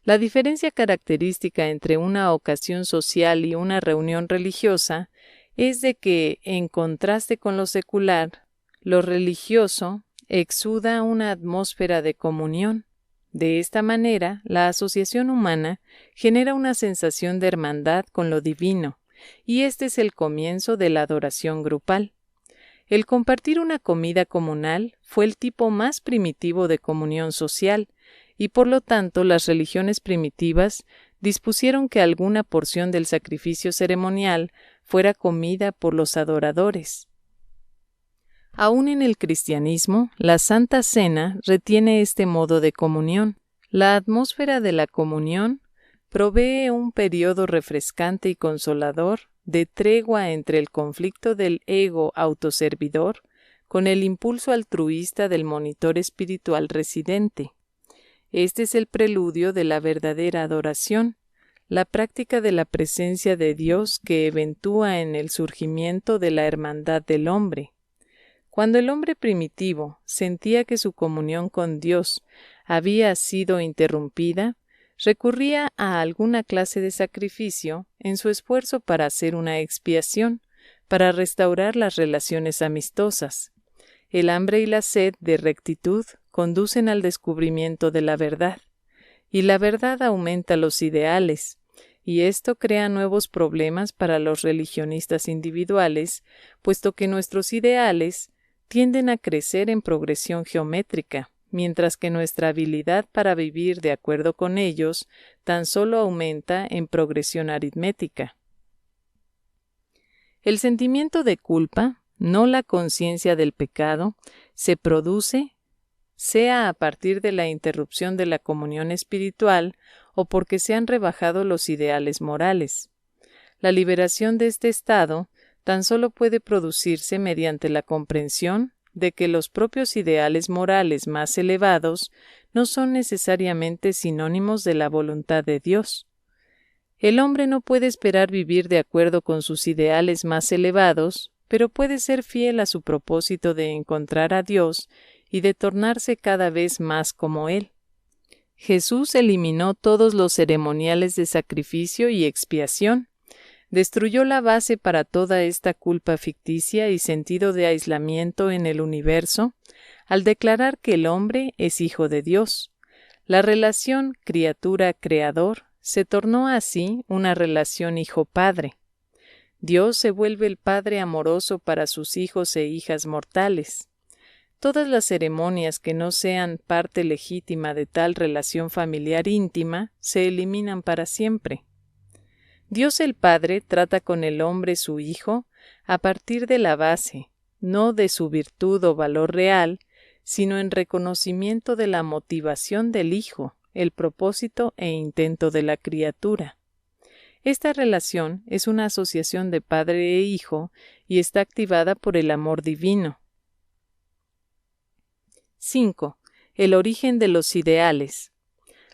La diferencia característica entre una ocasión social y una reunión religiosa es de que, en contraste con lo secular, lo religioso exuda una atmósfera de comunión. De esta manera, la asociación humana genera una sensación de hermandad con lo divino, y este es el comienzo de la adoración grupal. El compartir una comida comunal fue el tipo más primitivo de comunión social, y por lo tanto las religiones primitivas dispusieron que alguna porción del sacrificio ceremonial fuera comida por los adoradores. Aún en el cristianismo, la Santa Cena retiene este modo de comunión. La atmósfera de la comunión provee un periodo refrescante y consolador de tregua entre el conflicto del ego autoservidor con el impulso altruista del monitor espiritual residente. Este es el preludio de la verdadera adoración, la práctica de la presencia de Dios que eventúa en el surgimiento de la hermandad del hombre. Cuando el hombre primitivo sentía que su comunión con Dios había sido interrumpida, recurría a alguna clase de sacrificio en su esfuerzo para hacer una expiación, para restaurar las relaciones amistosas. El hambre y la sed de rectitud conducen al descubrimiento de la verdad, y la verdad aumenta los ideales, y esto crea nuevos problemas para los religionistas individuales, puesto que nuestros ideales tienden a crecer en progresión geométrica, mientras que nuestra habilidad para vivir de acuerdo con ellos tan solo aumenta en progresión aritmética. El sentimiento de culpa, no la conciencia del pecado, se produce sea a partir de la interrupción de la comunión espiritual o porque se han rebajado los ideales morales. La liberación de este estado tan solo puede producirse mediante la comprensión de que los propios ideales morales más elevados no son necesariamente sinónimos de la voluntad de Dios. El hombre no puede esperar vivir de acuerdo con sus ideales más elevados, pero puede ser fiel a su propósito de encontrar a Dios y de tornarse cada vez más como Él. Jesús eliminó todos los ceremoniales de sacrificio y expiación, destruyó la base para toda esta culpa ficticia y sentido de aislamiento en el universo, al declarar que el hombre es hijo de Dios. La relación criatura-creador se tornó así una relación hijo-padre. Dios se vuelve el Padre amoroso para sus hijos e hijas mortales. Todas las ceremonias que no sean parte legítima de tal relación familiar íntima se eliminan para siempre. Dios el Padre trata con el hombre su Hijo a partir de la base, no de su virtud o valor real, sino en reconocimiento de la motivación del Hijo, el propósito e intento de la criatura. Esta relación es una asociación de padre e hijo y está activada por el amor divino. 5. El origen de los ideales.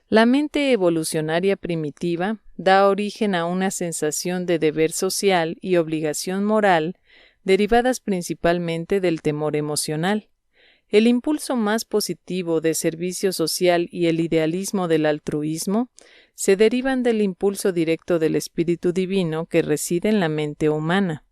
La mente evolucionaria primitiva da origen a una sensación de deber social y obligación moral derivadas principalmente del temor emocional. El impulso más positivo de servicio social y el idealismo del altruismo se derivan del impulso directo del Espíritu Divino que reside en la mente humana.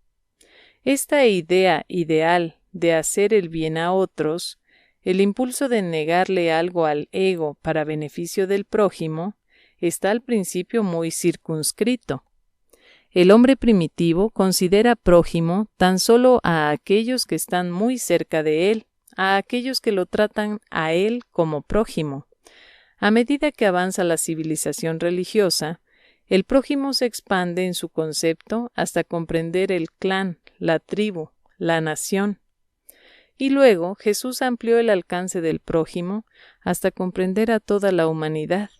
Esta idea ideal de hacer el bien a otros, el impulso de negarle algo al ego para beneficio del prójimo, está al principio muy circunscrito. El hombre primitivo considera prójimo tan solo a aquellos que están muy cerca de él, a aquellos que lo tratan a él como prójimo. A medida que avanza la civilización religiosa, el prójimo se expande en su concepto hasta comprender el clan, la tribu, la nación. Y luego Jesús amplió el alcance del prójimo hasta comprender a toda la humanidad,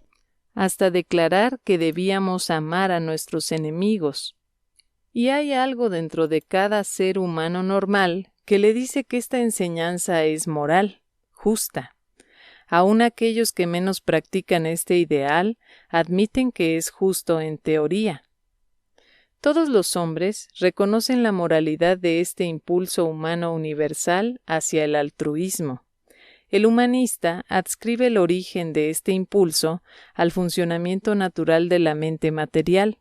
hasta declarar que debíamos amar a nuestros enemigos. Y hay algo dentro de cada ser humano normal que le dice que esta enseñanza es moral, justa. Aun aquellos que menos practican este ideal admiten que es justo en teoría. Todos los hombres reconocen la moralidad de este impulso humano universal hacia el altruismo. El humanista adscribe el origen de este impulso al funcionamiento natural de la mente material.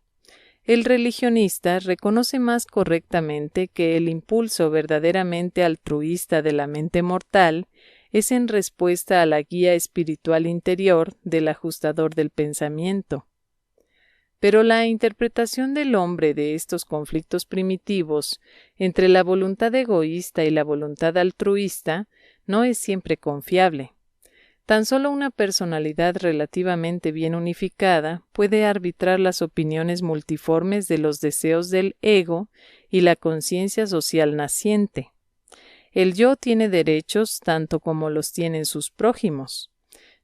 El religionista reconoce más correctamente que el impulso verdaderamente altruista de la mente mortal es en respuesta a la guía espiritual interior del ajustador del pensamiento. Pero la interpretación del hombre de estos conflictos primitivos entre la voluntad egoísta y la voluntad altruista no es siempre confiable. Tan solo una personalidad relativamente bien unificada puede arbitrar las opiniones multiformes de los deseos del ego y la conciencia social naciente. El yo tiene derechos tanto como los tienen sus prójimos.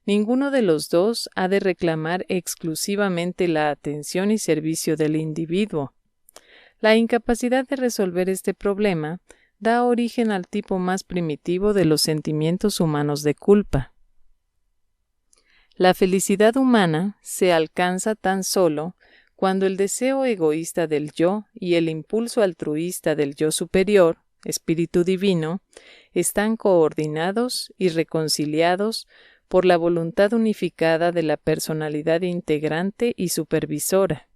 Ninguno de los dos ha de reclamar exclusivamente la atención y servicio del individuo. La incapacidad de resolver este problema da origen al tipo más primitivo de los sentimientos humanos de culpa. La felicidad humana se alcanza tan solo cuando el deseo egoísta del yo y el impulso altruista del yo superior, Espíritu Divino, están coordinados y reconciliados por la voluntad unificada de la personalidad integrante y supervisora.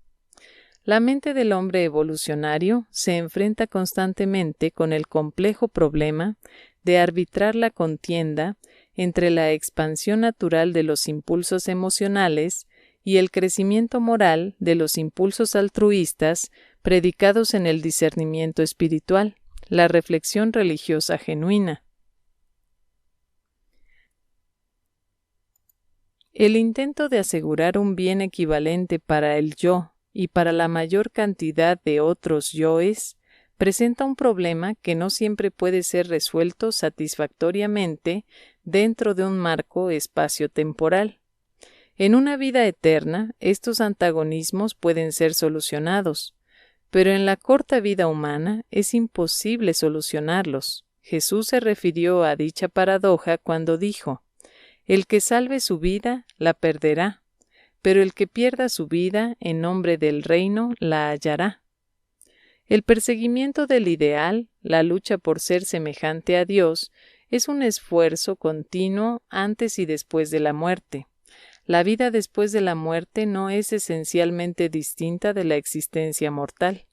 La mente del hombre evolucionario se enfrenta constantemente con el complejo problema de arbitrar la contienda entre la expansión natural de los impulsos emocionales y el crecimiento moral de los impulsos altruistas predicados en el discernimiento espiritual, la reflexión religiosa genuina. El intento de asegurar un bien equivalente para el yo y para la mayor cantidad de otros yoes presenta un problema que no siempre puede ser resuelto satisfactoriamente dentro de un marco espacio-temporal. En una vida eterna, estos antagonismos pueden ser solucionados, pero en la corta vida humana es imposible solucionarlos. Jesús se refirió a dicha paradoja cuando dijo: «El que salve su vida, la perderá, pero el que pierda su vida en nombre del reino, la hallará». El perseguimiento del ideal, la lucha por ser semejante a Dios, es un esfuerzo continuo antes y después de la muerte. La vida después de la muerte no es esencialmente distinta de la existencia mortal.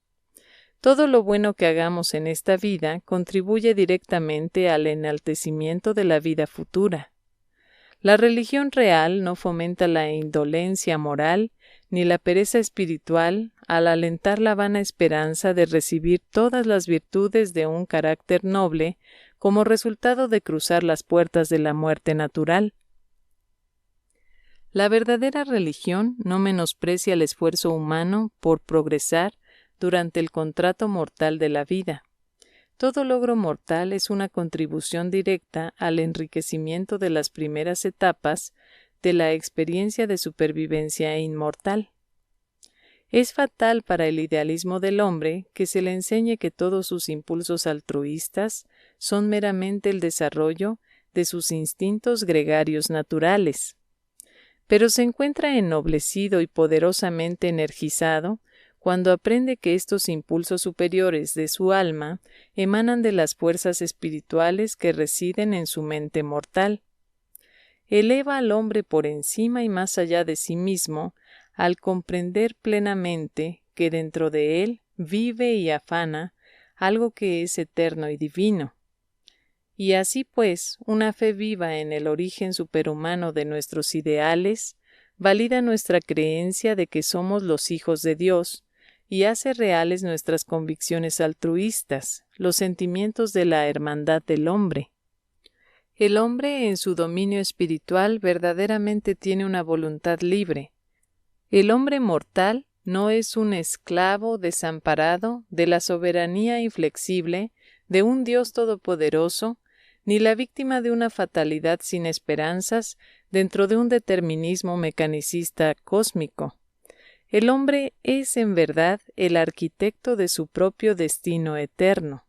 Todo lo bueno que hagamos en esta vida contribuye directamente al enaltecimiento de la vida futura. La religión real no fomenta la indolencia moral ni la pereza espiritual al alentar la vana esperanza de recibir todas las virtudes de un carácter noble como resultado de cruzar las puertas de la muerte natural. La verdadera religión no menosprecia el esfuerzo humano por progresar durante el contrato mortal de la vida. Todo logro mortal es una contribución directa al enriquecimiento de las primeras etapas de la experiencia de supervivencia inmortal. Es fatal para el idealismo del hombre que se le enseñe que todos sus impulsos altruistas son meramente el desarrollo de sus instintos gregarios naturales. Pero se encuentra ennoblecido y poderosamente energizado cuando aprende que estos impulsos superiores de su alma emanan de las fuerzas espirituales que residen en su mente mortal. Eleva al hombre por encima y más allá de sí mismo al comprender plenamente que dentro de él vive y afana algo que es eterno y divino. Y así pues, una fe viva en el origen superhumano de nuestros ideales valida nuestra creencia de que somos los hijos de Dios y hace reales nuestras convicciones altruistas, los sentimientos de la hermandad del hombre. El hombre en su dominio espiritual verdaderamente tiene una voluntad libre. El hombre mortal no es un esclavo desamparado de la soberanía inflexible de un Dios todopoderoso, ni la víctima de una fatalidad sin esperanzas dentro de un determinismo mecanicista cósmico. El hombre es en verdad el arquitecto de su propio destino eterno.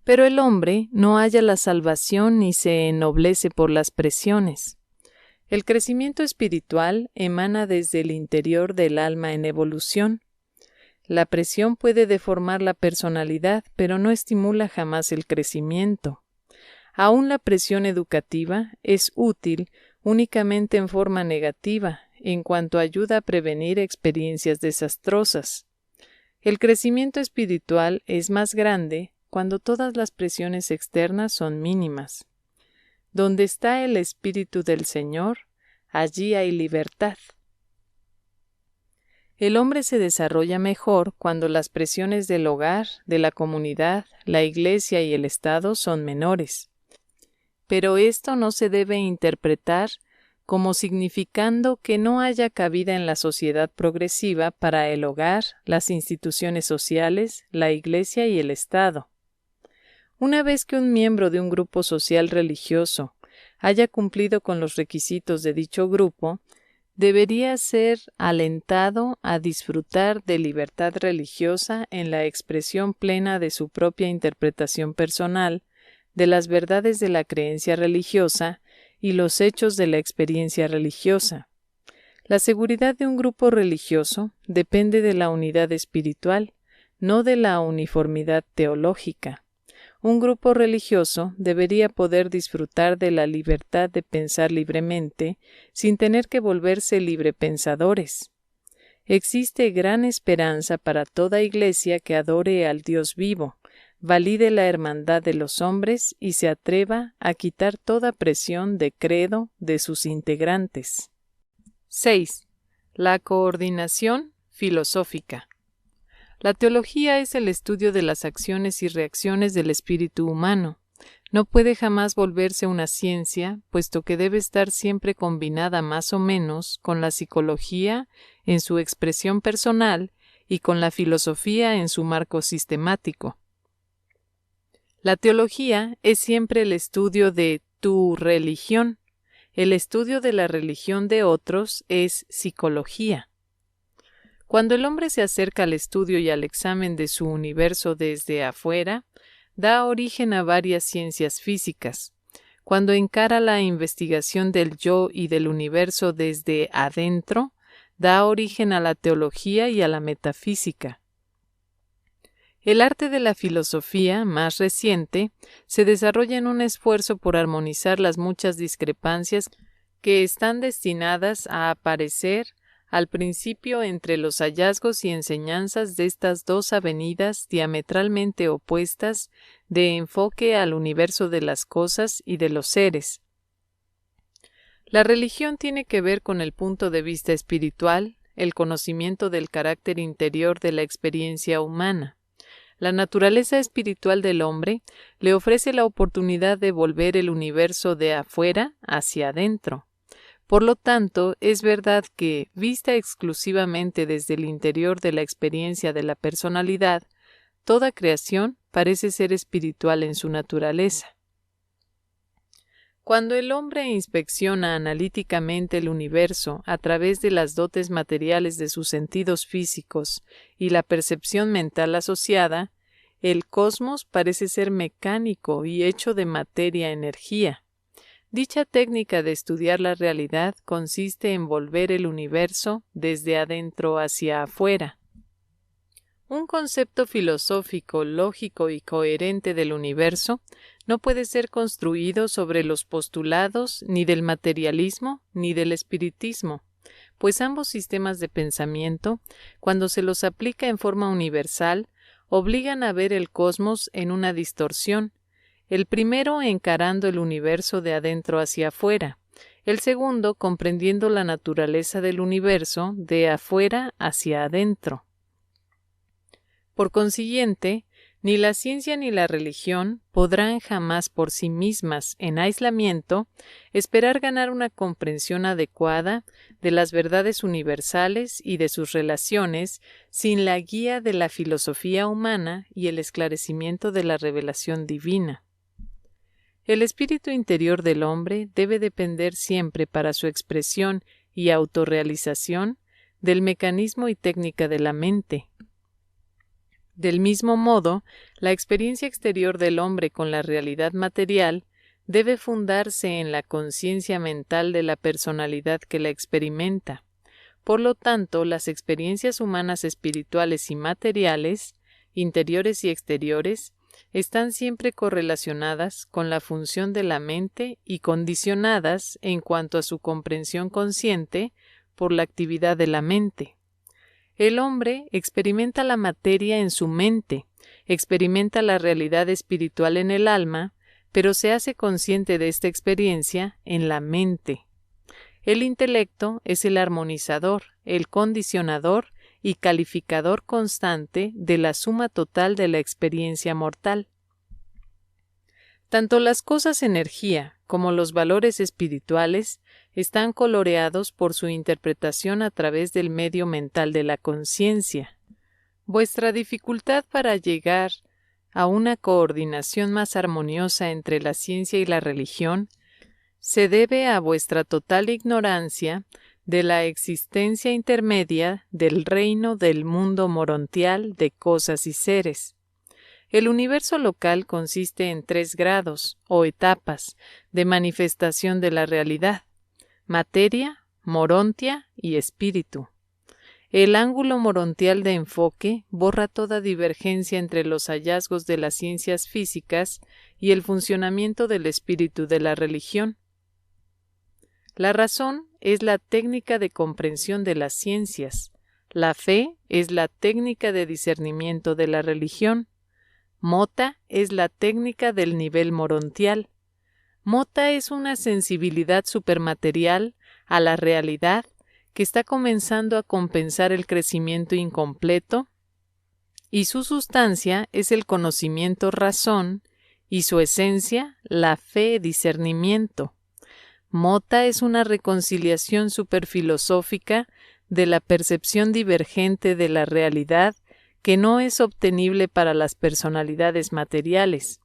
Pero el hombre no halla la salvación ni se ennoblece por las presiones. El crecimiento espiritual emana desde el interior del alma en evolución. La presión puede deformar la personalidad, pero no estimula jamás el crecimiento. Aún la presión educativa es útil únicamente en forma negativa, en cuanto ayuda a prevenir experiencias desastrosas. El crecimiento espiritual es más grande cuando todas las presiones externas son mínimas. Donde está el Espíritu del Señor, allí hay libertad. El hombre se desarrolla mejor cuando las presiones del hogar, de la comunidad, la iglesia y el Estado son menores. Pero esto no se debe interpretar como significando que no haya cabida en la sociedad progresiva para el hogar, las instituciones sociales, la iglesia y el Estado. Una vez que un miembro de un grupo social religioso haya cumplido con los requisitos de dicho grupo, debería ser alentado a disfrutar de libertad religiosa en la expresión plena de su propia interpretación personal, de las verdades de la creencia religiosa y los hechos de la experiencia religiosa. La seguridad de un grupo religioso depende de la unidad espiritual, no de la uniformidad teológica. Un grupo religioso debería poder disfrutar de la libertad de pensar libremente sin tener que volverse librepensadores. Existe gran esperanza para toda iglesia que adore al Dios vivo, valide la hermandad de los hombres y se atreva a quitar toda presión de credo de sus integrantes. 6. La coordinación filosófica. La teología es el estudio de las acciones y reacciones del espíritu humano. No puede jamás volverse una ciencia, puesto que debe estar siempre combinada más o menos con la psicología en su expresión personal y con la filosofía en su marco sistemático. La teología es siempre el estudio de tu religión. El estudio de la religión de otros es psicología. Cuando el hombre se acerca al estudio y al examen de su universo desde afuera, da origen a varias ciencias físicas. Cuando encara la investigación del yo y del universo desde adentro, da origen a la teología y a la metafísica. El arte de la filosofía, más reciente, se desarrolla en un esfuerzo por armonizar las muchas discrepancias que están destinadas a aparecer al principio entre los hallazgos y enseñanzas de estas dos avenidas diametralmente opuestas de enfoque al universo de las cosas y de los seres. La religión tiene que ver con el punto de vista espiritual, el conocimiento del carácter interior de la experiencia humana. La naturaleza espiritual del hombre le ofrece la oportunidad de volver el universo de afuera hacia adentro. Por lo tanto, es verdad que, vista exclusivamente desde el interior de la experiencia de la personalidad, toda creación parece ser espiritual en su naturaleza. Cuando el hombre inspecciona analíticamente el universo a través de las dotes materiales de sus sentidos físicos y la percepción mental asociada, el cosmos parece ser mecánico y hecho de materia-energía. Dicha técnica de estudiar la realidad consiste en volver el universo desde adentro hacia afuera. Un concepto filosófico, lógico y coherente del universo no puede ser construido sobre los postulados ni del materialismo ni del espiritismo, pues ambos sistemas de pensamiento, cuando se los aplica en forma universal, obligan a ver el cosmos en una distorsión, el primero encarando el universo de adentro hacia afuera, el segundo comprendiendo la naturaleza del universo de afuera hacia adentro. Por consiguiente, ni la ciencia ni la religión podrán jamás por sí mismas, en aislamiento, esperar ganar una comprensión adecuada de las verdades universales y de sus relaciones sin la guía de la filosofía humana y el esclarecimiento de la revelación divina. El espíritu interior del hombre debe depender siempre para su expresión y autorrealización del mecanismo y técnica de la mente. Del mismo modo, la experiencia exterior del hombre con la realidad material debe fundarse en la conciencia mental de la personalidad que la experimenta. Por lo tanto, las experiencias humanas espirituales y materiales, interiores y exteriores, están siempre correlacionadas con la función de la mente y condicionadas en cuanto a su comprensión consciente por la actividad de la mente. El hombre experimenta la materia en su mente, experimenta la realidad espiritual en el alma, pero se hace consciente de esta experiencia en la mente. El intelecto es el armonizador, el condicionador y calificador constante de la suma total de la experiencia mortal. Tanto las cosas energía como los valores espirituales están coloreados por su interpretación a través del medio mental de la conciencia. Vuestra dificultad para llegar a una coordinación más armoniosa entre la ciencia y la religión se debe a vuestra total ignorancia de la existencia intermedia del reino del mundo morontial de cosas y seres. El universo local consiste en 3 grados, o etapas, de manifestación de la realidad: materia, morontia y espíritu. El ángulo morontial de enfoque borra toda divergencia entre los hallazgos de las ciencias físicas y el funcionamiento del espíritu de la religión. La razón es la técnica de comprensión de las ciencias. La fe es la técnica de discernimiento de la religión. Mota es la técnica del nivel morontial. Mota es una sensibilidad supermaterial a la realidad que está comenzando a compensar el crecimiento incompleto, y su sustancia es el conocimiento razón y su esencia la fe discernimiento. Mota es una reconciliación superfilosófica de la percepción divergente de la realidad que no es obtenible para las personalidades materiales.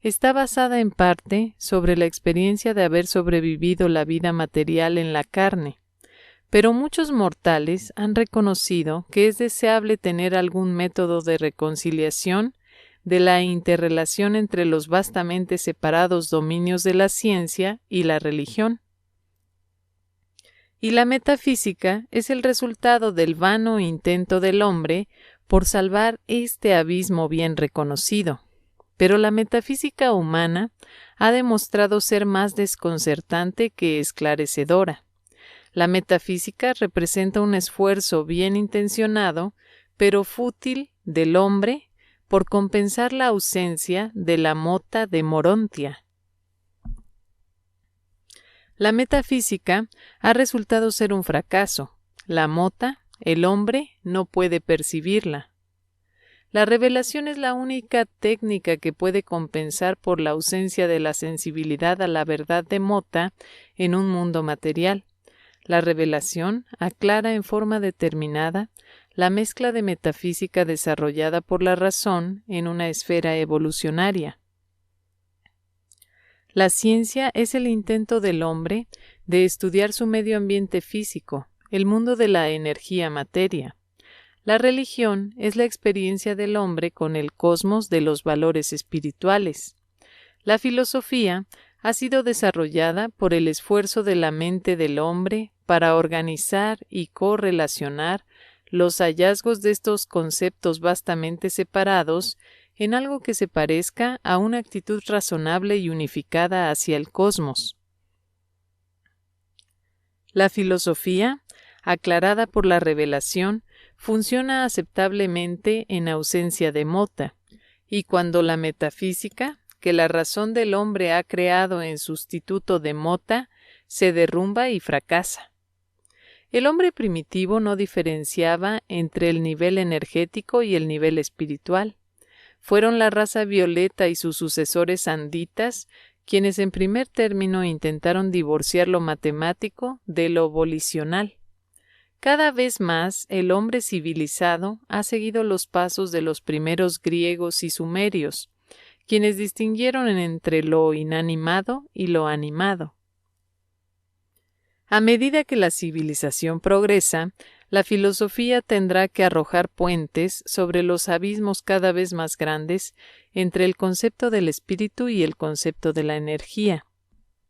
Está basada en parte sobre la experiencia de haber sobrevivido la vida material en la carne, pero muchos mortales han reconocido que es deseable tener algún método de reconciliación de la interrelación entre los vastamente separados dominios de la ciencia y la religión. Y la metafísica es el resultado del vano intento del hombre por salvar este abismo bien reconocido. Pero la metafísica humana ha demostrado ser más desconcertante que esclarecedora. La metafísica representa un esfuerzo bien intencionado, pero fútil, del hombre por compensar la ausencia de la mota de morontia. La metafísica ha resultado ser un fracaso. La mota, el hombre, no puede percibirla. La revelación es la única técnica que puede compensar por la ausencia de la sensibilidad a la verdad de mota en un mundo material. La revelación aclara en forma determinada la mezcla de metafísica desarrollada por la razón en una esfera evolucionaria. La ciencia es el intento del hombre de estudiar su medio ambiente físico, el mundo de la energía materia. La religión es la experiencia del hombre con el cosmos de los valores espirituales. La filosofía ha sido desarrollada por el esfuerzo de la mente del hombre para organizar y correlacionar los hallazgos de estos conceptos vastamente separados en algo que se parezca a una actitud razonable y unificada hacia el cosmos. La filosofía, aclarada por la revelación, funciona aceptablemente en ausencia de mota, y cuando la metafísica, que la razón del hombre ha creado en sustituto de mota, se derrumba y fracasa. El hombre primitivo no diferenciaba entre el nivel energético y el nivel espiritual. Fueron la raza violeta y sus sucesores anditas quienes en primer término intentaron divorciar lo matemático de lo volicional. Cada vez más el hombre civilizado ha seguido los pasos de los primeros griegos y sumerios, quienes distinguieron entre lo inanimado y lo animado. A medida que la civilización progresa, la filosofía tendrá que arrojar puentes sobre los abismos cada vez más grandes entre el concepto del espíritu y el concepto de la energía.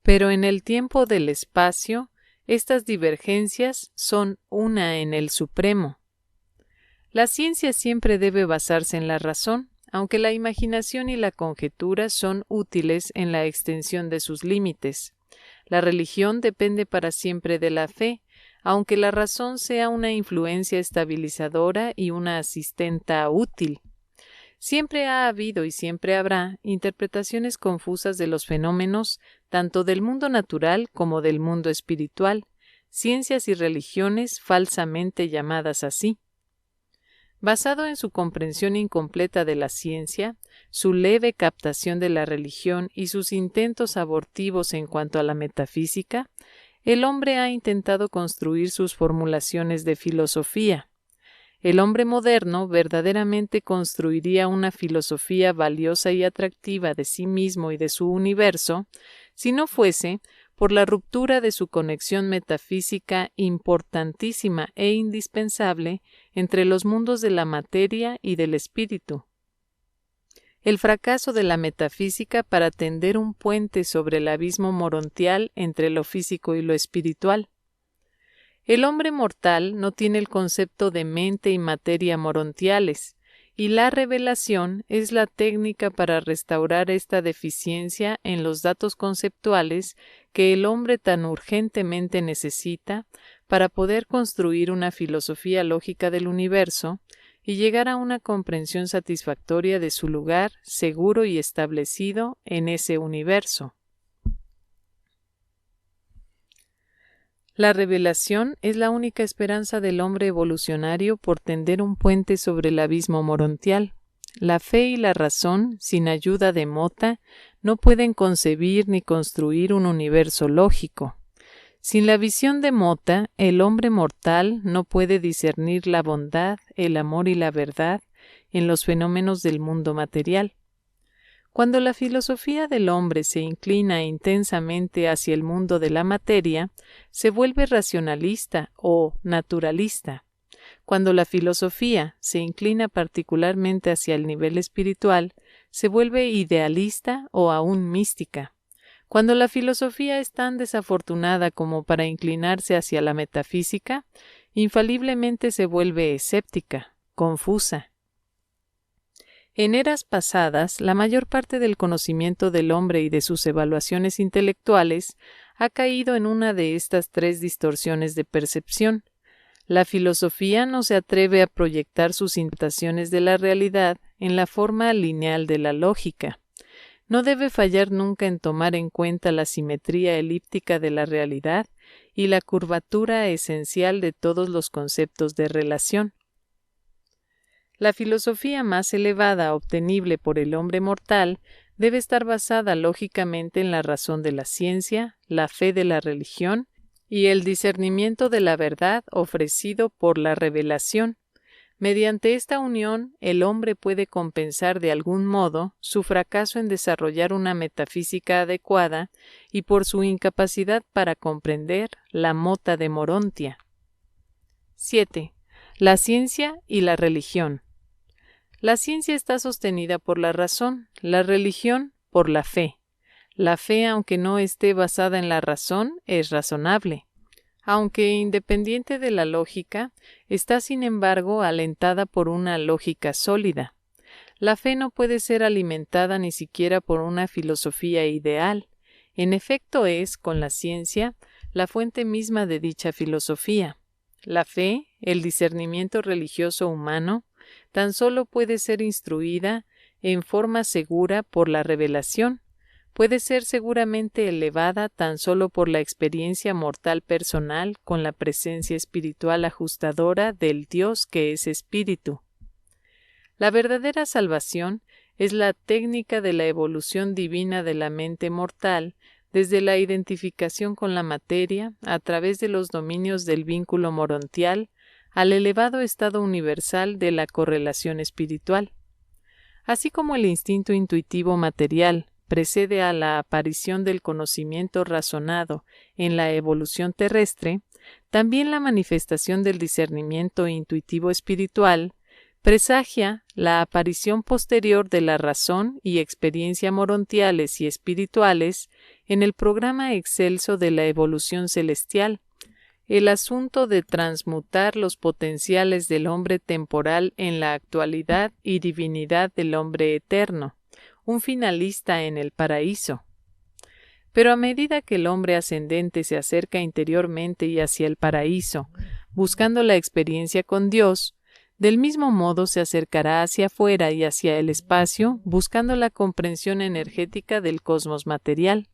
Pero en el tiempo del espacio, estas divergencias son una en el supremo. La ciencia siempre debe basarse en la razón, aunque la imaginación y la conjetura son útiles en la extensión de sus límites. La religión depende para siempre de la fe, aunque la razón sea una influencia estabilizadora y una asistenta útil. Siempre ha habido y siempre habrá interpretaciones confusas de los fenómenos, tanto del mundo natural como del mundo espiritual, ciencias y religiones falsamente llamadas así. Basado en su comprensión incompleta de la ciencia, su leve captación de la religión y sus intentos abortivos en cuanto a la metafísica, el hombre ha intentado construir sus formulaciones de filosofía. El hombre moderno verdaderamente construiría una filosofía valiosa y atractiva de sí mismo y de su universo, si no fuese por la ruptura de su conexión metafísica importantísima e indispensable entre los mundos de la materia y del espíritu. El fracaso de la metafísica para tender un puente sobre el abismo morontial entre lo físico y lo espiritual. El hombre mortal no tiene el concepto de mente y materia morontiales, y la revelación es la técnica para restaurar esta deficiencia en los datos conceptuales que el hombre tan urgentemente necesita para poder construir una filosofía lógica del universo y llegar a una comprensión satisfactoria de su lugar seguro y establecido en ese universo. La revelación es la única esperanza del hombre evolucionario por tender un puente sobre el abismo morontial. La fe y la razón, sin ayuda de mota, no pueden concebir ni construir un universo lógico. Sin la visión de mota, el hombre mortal no puede discernir la bondad, el amor y la verdad en los fenómenos del mundo material. Cuando la filosofía del hombre se inclina intensamente hacia el mundo de la materia, se vuelve racionalista o naturalista. Cuando la filosofía se inclina particularmente hacia el nivel espiritual, se vuelve idealista o aún mística. Cuando la filosofía es tan desafortunada como para inclinarse hacia la metafísica, infaliblemente se vuelve escéptica, confusa. En eras pasadas, la mayor parte del conocimiento del hombre y de sus evaluaciones intelectuales ha caído en una de estas tres distorsiones de percepción. La filosofía no se atreve a proyectar sus interpretaciones de la realidad en la forma lineal de la lógica. No debe fallar nunca en tomar en cuenta la simetría elíptica de la realidad y la curvatura esencial de todos los conceptos de relación. La filosofía más elevada obtenible por el hombre mortal debe estar basada lógicamente en la razón de la ciencia, la fe de la religión y el discernimiento de la verdad ofrecido por la revelación. Mediante esta unión, el hombre puede compensar de algún modo su fracaso en desarrollar una metafísica adecuada y por su incapacidad para comprender la mota de Morontia. 7. La ciencia y la religión. La ciencia está sostenida por la razón, la religión por la fe. La fe, aunque no esté basada en la razón, es razonable. Aunque independiente de la lógica, está sin embargo alentada por una lógica sólida. La fe no puede ser alimentada ni siquiera por una filosofía ideal. En efecto es, con la ciencia, la fuente misma de dicha filosofía. La fe, el discernimiento religioso humano, tan solo puede ser instruida en forma segura por la revelación. Puede ser seguramente elevada tan solo por la experiencia mortal personal con la presencia espiritual ajustadora del Dios que es espíritu. La verdadera salvación es la técnica de la evolución divina de la mente mortal desde la identificación con la materia a través de los dominios del vínculo morontial al elevado estado universal de la correlación espiritual. Así como el instinto intuitivo material precede a la aparición del conocimiento razonado en la evolución terrestre, también la manifestación del discernimiento intuitivo espiritual presagia la aparición posterior de la razón y experiencia morontiales y espirituales en el programa excelso de la evolución celestial. El asunto de transmutar los potenciales del hombre temporal en la actualidad y divinidad del hombre eterno, un finalista en el paraíso. Pero a medida que el hombre ascendente se acerca interiormente y hacia el paraíso, buscando la experiencia con Dios, del mismo modo se acercará hacia afuera y hacia el espacio, buscando la comprensión energética del cosmos material.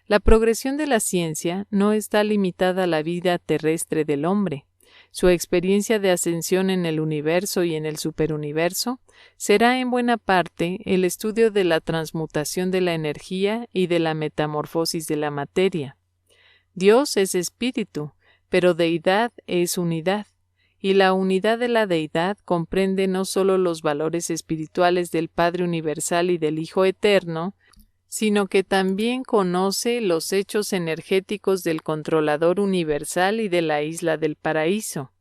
La progresión de la ciencia no está limitada a la vida terrestre del hombre. Su experiencia de ascensión en el universo y en el superuniverso será en buena parte el estudio de la transmutación de la energía y de la metamorfosis de la materia. Dios es espíritu, pero deidad es unidad, y la unidad de la deidad comprende no solo los valores espirituales del Padre Universal y del Hijo Eterno, sino que también conoce los hechos energéticos del Controlador Universal y de la Isla del Paraíso,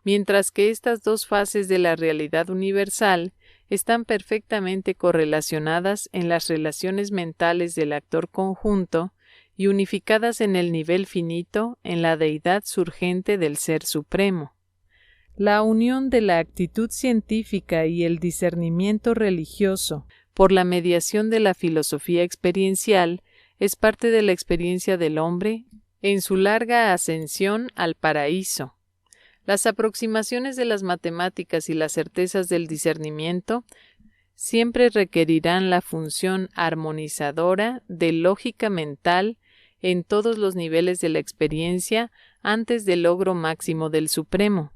mientras que estas dos fases de la realidad universal están perfectamente correlacionadas en las relaciones mentales del actor conjunto y unificadas en el nivel finito en la deidad surgente del Ser Supremo. La unión de la actitud científica y el discernimiento religioso por la mediación de la filosofía experiencial es parte de la experiencia del hombre en su larga ascensión al paraíso. Las aproximaciones de las matemáticas y las certezas del discernimiento siempre requerirán la función armonizadora de lógica mental en todos los niveles de la experiencia antes del logro máximo del Supremo.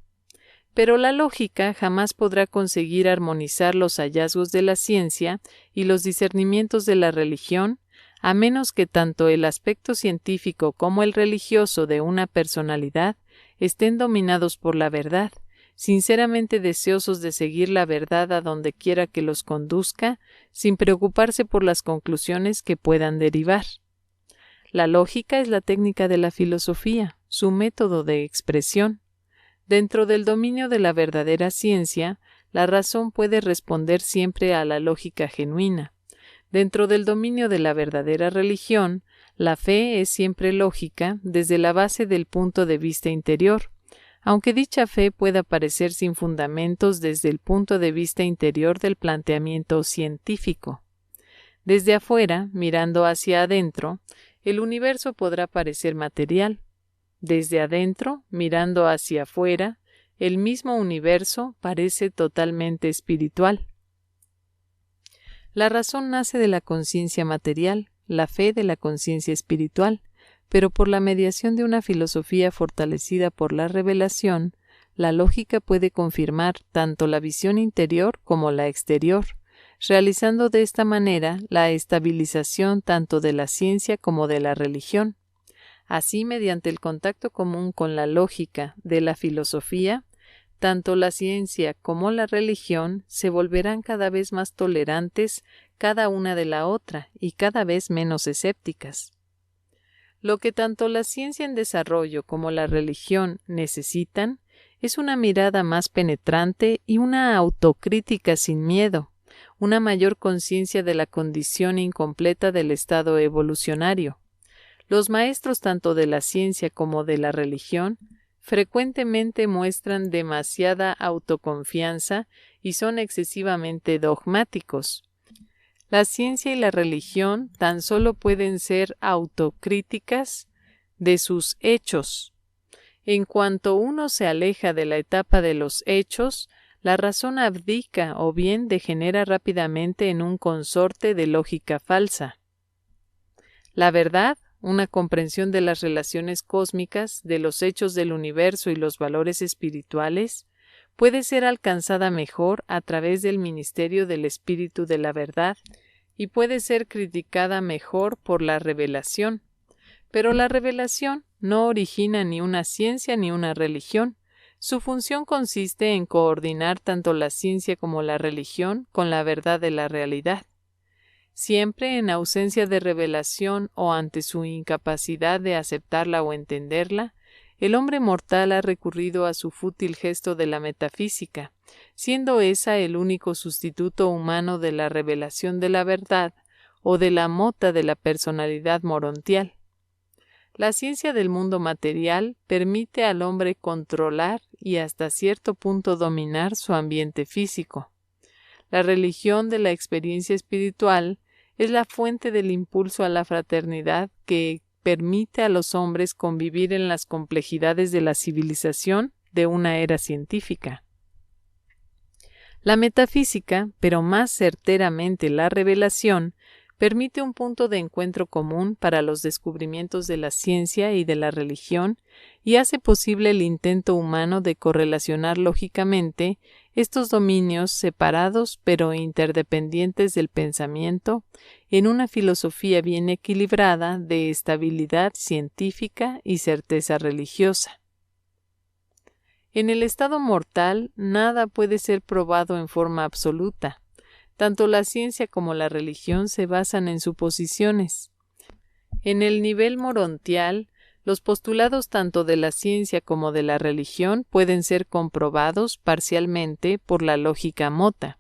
Pero la lógica jamás podrá conseguir armonizar los hallazgos de la ciencia y los discernimientos de la religión, a menos que tanto el aspecto científico como el religioso de una personalidad estén dominados por la verdad, sinceramente deseosos de seguir la verdad a donde quiera que los conduzca, sin preocuparse por las conclusiones que puedan derivar. La lógica es la técnica de la filosofía, su método de expresión. Dentro del dominio de la verdadera ciencia, la razón puede responder siempre a la lógica genuina. Dentro del dominio de la verdadera religión, la fe es siempre lógica desde la base del punto de vista interior, aunque dicha fe pueda parecer sin fundamentos desde el punto de vista interior del planteamiento científico. Desde afuera, mirando hacia adentro, el universo podrá parecer material. Desde adentro, mirando hacia afuera, el mismo universo parece totalmente espiritual. La razón nace de la conciencia material, la fe de la conciencia espiritual, pero por la mediación de una filosofía fortalecida por la revelación, la lógica puede confirmar tanto la visión interior como la exterior, realizando de esta manera la estabilización tanto de la ciencia como de la religión. Así, mediante el contacto común con la lógica de la filosofía, tanto la ciencia como la religión se volverán cada vez más tolerantes cada una de la otra y cada vez menos escépticas. Lo que tanto la ciencia en desarrollo como la religión necesitan es una mirada más penetrante y una autocrítica sin miedo, una mayor conciencia de la condición incompleta del estado evolucionario. Los maestros tanto de la ciencia como de la religión frecuentemente muestran demasiada autoconfianza y son excesivamente dogmáticos. La ciencia y la religión tan solo pueden ser autocríticas de sus hechos. En cuanto uno se aleja de la etapa de los hechos, la razón abdica o bien degenera rápidamente en un consorte de lógica falsa. La verdad, una comprensión de las relaciones cósmicas, de los hechos del universo y los valores espirituales, puede ser alcanzada mejor a través del ministerio del Espíritu de la Verdad y puede ser criticada mejor por la revelación. Pero la revelación no origina ni una ciencia ni una religión. Su función consiste en coordinar tanto la ciencia como la religión con la verdad de la realidad. Siempre en ausencia de revelación o ante su incapacidad de aceptarla o entenderla, el hombre mortal ha recurrido a su fútil gesto de la metafísica, siendo esa el único sustituto humano de la revelación de la verdad o de la mota de la personalidad morontial. La ciencia del mundo material permite al hombre controlar y hasta cierto punto dominar su ambiente físico. La religión de la experiencia espiritual es la fuente del impulso a la fraternidad que permite a los hombres convivir en las complejidades de la civilización de una era científica. La metafísica, pero más certeramente la revelación, permite un punto de encuentro común para los descubrimientos de la ciencia y de la religión y hace posible el intento humano de correlacionar lógicamente estos dominios separados pero interdependientes del pensamiento en una filosofía bien equilibrada de estabilidad científica y certeza religiosa. En el estado mortal nada puede ser probado en forma absoluta. Tanto la ciencia como la religión se basan en suposiciones. En el nivel morontial, los postulados tanto de la ciencia como de la religión pueden ser comprobados parcialmente por la lógica mota.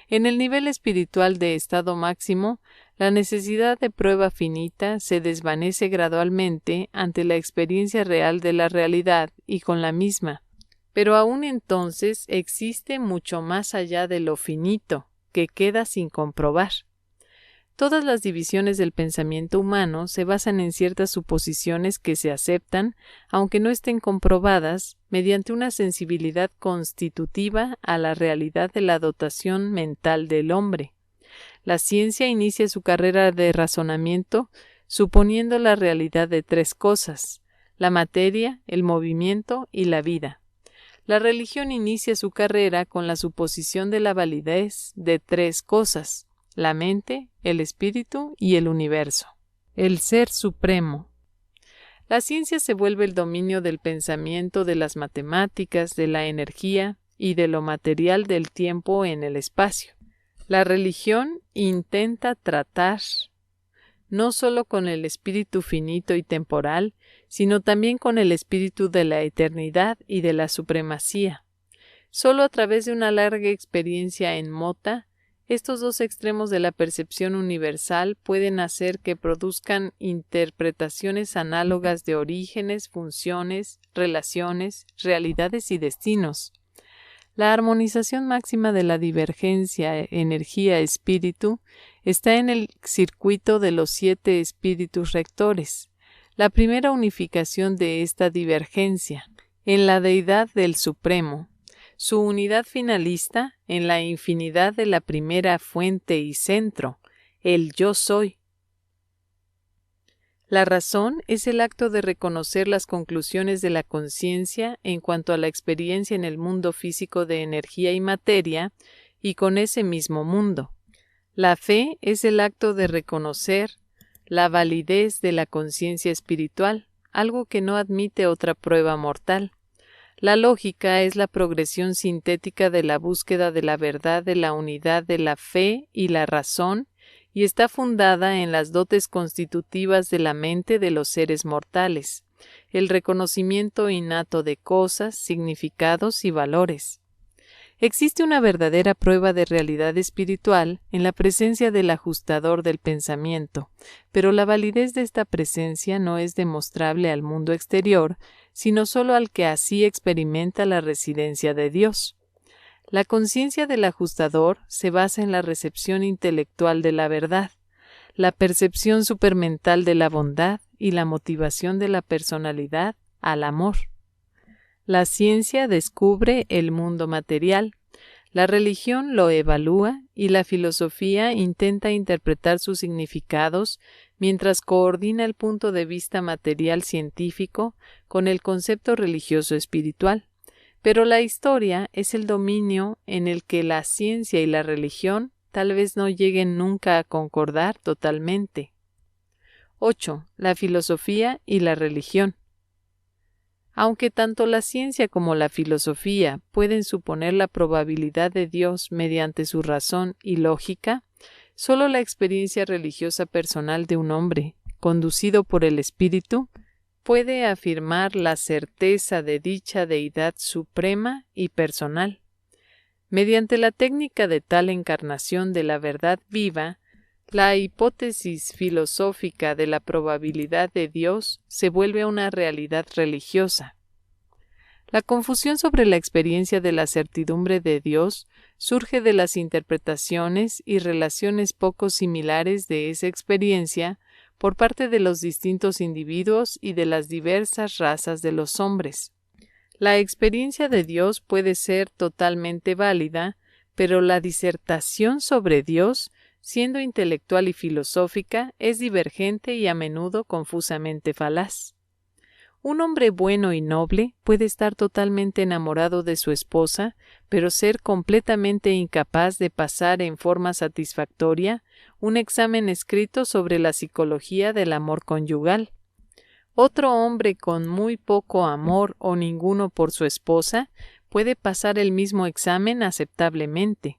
En el nivel espiritual de estado máximo, la necesidad de prueba finita se desvanece gradualmente ante la experiencia real de la realidad y con la misma. Pero aún entonces existe mucho más allá de lo finito, que queda sin comprobar. Todas las divisiones del pensamiento humano se basan en ciertas suposiciones que se aceptan, aunque no estén comprobadas, mediante una sensibilidad constitutiva a la realidad de la dotación mental del hombre. La ciencia inicia su carrera de razonamiento suponiendo la realidad de tres cosas: la materia, el movimiento y la vida. La religión inicia su carrera con la suposición de la validez de tres cosas: la mente, el espíritu y el universo, el ser supremo. La ciencia se vuelve el dominio del pensamiento, de las matemáticas, de la energía y de lo material del tiempo en el espacio. La religión intenta tratar no solo con el espíritu finito y temporal, sino también con el espíritu de la eternidad y de la supremacía. Solo a través de una larga experiencia en mota, estos dos extremos de la percepción universal pueden hacer que produzcan interpretaciones análogas de orígenes, funciones, relaciones, realidades y destinos. La armonización máxima de la divergencia energía-espíritu está en el circuito de los 7 espíritus rectores, la primera unificación de esta divergencia, en la deidad del Supremo, su unidad finalista en la infinidad de la primera fuente y centro, el Yo Soy. La razón es el acto de reconocer las conclusiones de la conciencia en cuanto a la experiencia en el mundo físico de energía y materia y con ese mismo mundo. La fe es el acto de reconocer la validez de la conciencia espiritual, algo que no admite otra prueba mortal. La lógica es la progresión sintética de la búsqueda de la verdad de la unidad de la fe y la razón, y está fundada en las dotes constitutivas de la mente de los seres mortales, el reconocimiento innato de cosas, significados y valores. Existe una verdadera prueba de realidad espiritual en la presencia del ajustador del pensamiento, pero la validez de esta presencia no es demostrable al mundo exterior, sino solo al que así experimenta la residencia de Dios. La conciencia del ajustador se basa en la recepción intelectual de la verdad, la percepción supermental de la bondad y la motivación de la personalidad al amor. La ciencia descubre el mundo material, la religión lo evalúa y la filosofía intenta interpretar sus significados mientras coordina el punto de vista material científico con el concepto religioso espiritual. Pero la historia es el dominio en el que la ciencia y la religión tal vez no lleguen nunca a concordar totalmente. 8. La filosofía y la religión. Aunque tanto la ciencia como la filosofía pueden suponer la probabilidad de Dios mediante su razón y lógica, solo la experiencia religiosa personal de un hombre, conducido por el Espíritu, puede afirmar la certeza de dicha deidad suprema y personal. Mediante la técnica de tal encarnación de la verdad viva, la hipótesis filosófica de la probabilidad de Dios se vuelve una realidad religiosa. La confusión sobre la experiencia de la certidumbre de Dios surge de las interpretaciones y relaciones poco similares de esa experiencia por parte de los distintos individuos y de las diversas razas de los hombres. La experiencia de Dios puede ser totalmente válida, pero la disertación sobre Dios, siendo intelectual y filosófica, es divergente y a menudo confusamente falaz. Un hombre bueno y noble puede estar totalmente enamorado de su esposa, pero ser completamente incapaz de pasar en forma satisfactoria un examen escrito sobre la psicología del amor conyugal. Otro hombre con muy poco amor o ninguno por su esposa puede pasar el mismo examen aceptablemente.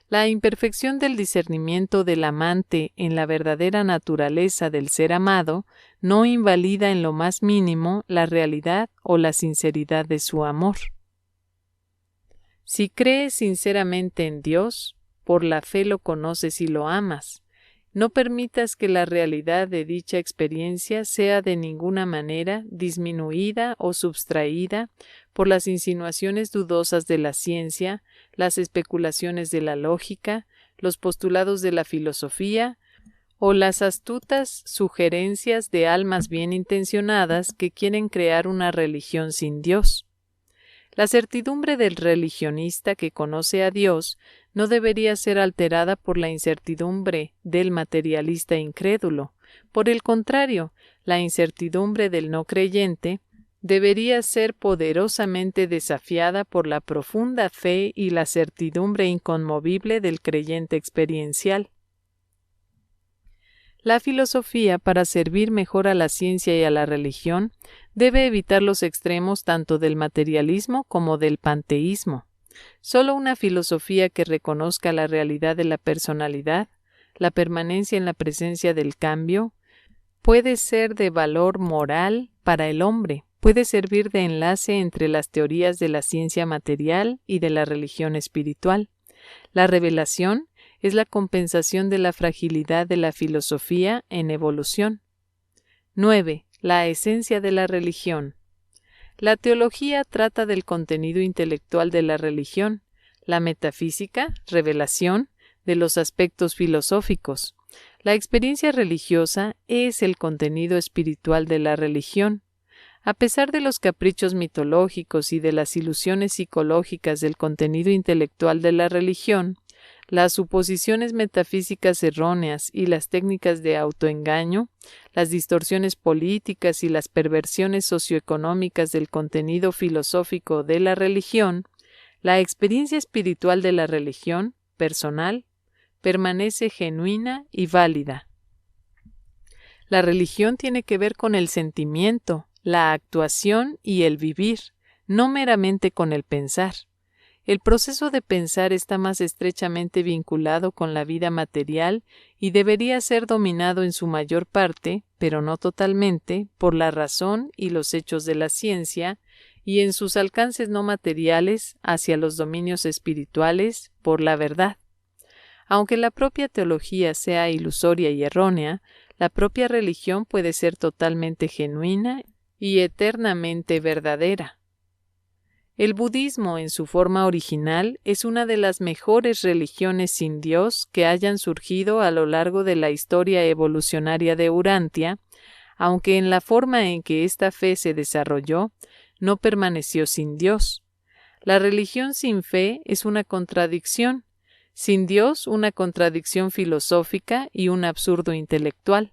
La imperfección del discernimiento del amante en la verdadera naturaleza del ser amado no invalida en lo más mínimo la realidad o la sinceridad de su amor. Si crees sinceramente en Dios, por la fe lo conoces y lo amas. No permitas que la realidad de dicha experiencia sea de ninguna manera disminuida o subtraída por las insinuaciones dudosas de la ciencia, las especulaciones de la lógica, los postulados de la filosofía o las astutas sugerencias de almas bien intencionadas que quieren crear una religión sin Dios. La certidumbre del religionista que conoce a Dios no debería ser alterada por la incertidumbre del materialista incrédulo. Por el contrario, la incertidumbre del no creyente debería ser poderosamente desafiada por la profunda fe y la certidumbre inconmovible del creyente experiencial. La filosofía, para servir mejor a la ciencia y a la religión, debe evitar los extremos tanto del materialismo como del panteísmo. Solo una filosofía que reconozca la realidad de la personalidad, la permanencia en la presencia del cambio, puede ser de valor moral para el hombre, puede servir de enlace entre las teorías de la ciencia material y de la religión espiritual. La revelación es la compensación de la fragilidad de la filosofía en evolución. 9. La esencia de la religión. La teología trata del contenido intelectual de la religión, la metafísica, revelación, de los aspectos filosóficos. La experiencia religiosa es el contenido espiritual de la religión. A pesar de los caprichos mitológicos y de las ilusiones psicológicas del contenido intelectual de la religión, las suposiciones metafísicas erróneas y las técnicas de autoengaño, las distorsiones políticas y las perversiones socioeconómicas del contenido filosófico de la religión, la experiencia espiritual de la religión, personal, permanece genuina y válida. La religión tiene que ver con el sentimiento, la actuación y el vivir, no meramente con el pensar. El proceso de pensar está más estrechamente vinculado con la vida material y debería ser dominado en su mayor parte, pero no totalmente, por la razón y los hechos de la ciencia, y en sus alcances no materiales hacia los dominios espirituales por la verdad. Aunque la propia teología sea ilusoria y errónea, la propia religión puede ser totalmente genuina y eternamente verdadera. El budismo en su forma original es una de las mejores religiones sin Dios que hayan surgido a lo largo de la historia evolucionaria de Urantia, aunque en la forma en que esta fe se desarrolló, no permaneció sin Dios. La religión sin fe es una contradicción, sin Dios una contradicción filosófica y un absurdo intelectual.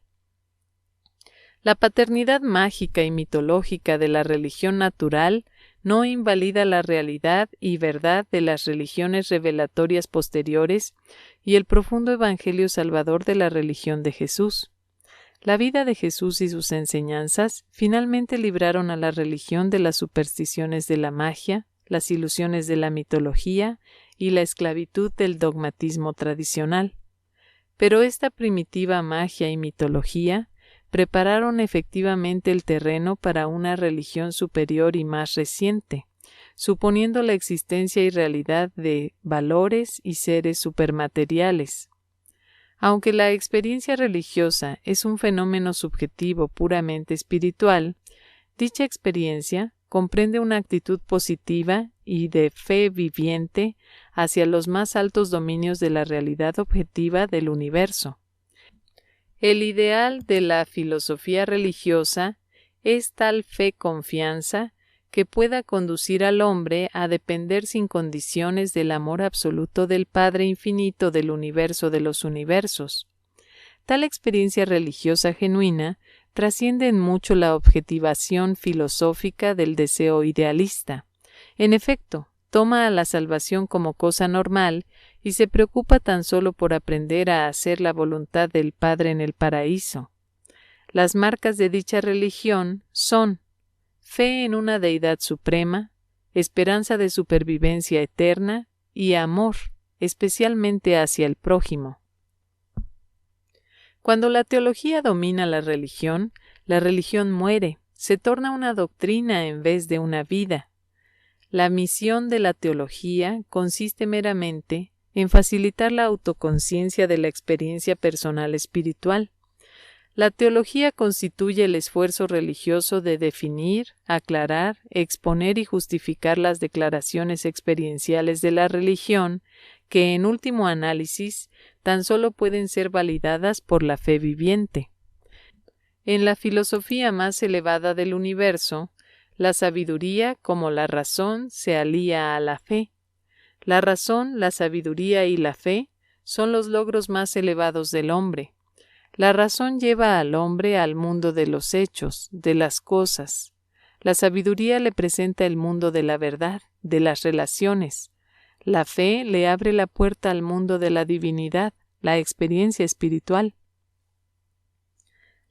La paternidad mágica y mitológica de la religión natural no invalida la realidad y verdad de las religiones revelatorias posteriores y el profundo evangelio salvador de la religión de Jesús. La vida de Jesús y sus enseñanzas finalmente libraron a la religión de las supersticiones de la magia, las ilusiones de la mitología y la esclavitud del dogmatismo tradicional. Pero esta primitiva magia y mitología prepararon efectivamente el terreno para una religión superior y más reciente, suponiendo la existencia y realidad de valores y seres supermateriales. Aunque la experiencia religiosa es un fenómeno subjetivo puramente espiritual, dicha experiencia comprende una actitud positiva y de fe viviente hacia los más altos dominios de la realidad objetiva del universo. El ideal de la filosofía religiosa es tal fe-confianza que pueda conducir al hombre a depender sin condiciones del amor absoluto del Padre infinito del universo de los universos. Tal experiencia religiosa genuina trasciende en mucho la objetivación filosófica del deseo idealista. En efecto, toma a la salvación como cosa normal y se preocupa tan solo por aprender a hacer la voluntad del Padre en el paraíso. Las marcas de dicha religión son fe en una deidad suprema, esperanza de supervivencia eterna y amor, especialmente hacia el prójimo. Cuando la teología domina la religión muere, se torna una doctrina en vez de una vida. La misión de la teología consiste meramente en facilitar la autoconciencia de la experiencia personal espiritual. La teología constituye el esfuerzo religioso de definir, aclarar, exponer y justificar las declaraciones experienciales de la religión, que en último análisis tan solo pueden ser validadas por la fe viviente. En la filosofía más elevada del universo, la sabiduría, como la razón, se alía a la fe. La razón, la sabiduría y la fe son los logros más elevados del hombre. La razón lleva al hombre al mundo de los hechos, de las cosas. La sabiduría le presenta el mundo de la verdad, de las relaciones. La fe le abre la puerta al mundo de la divinidad, la experiencia espiritual.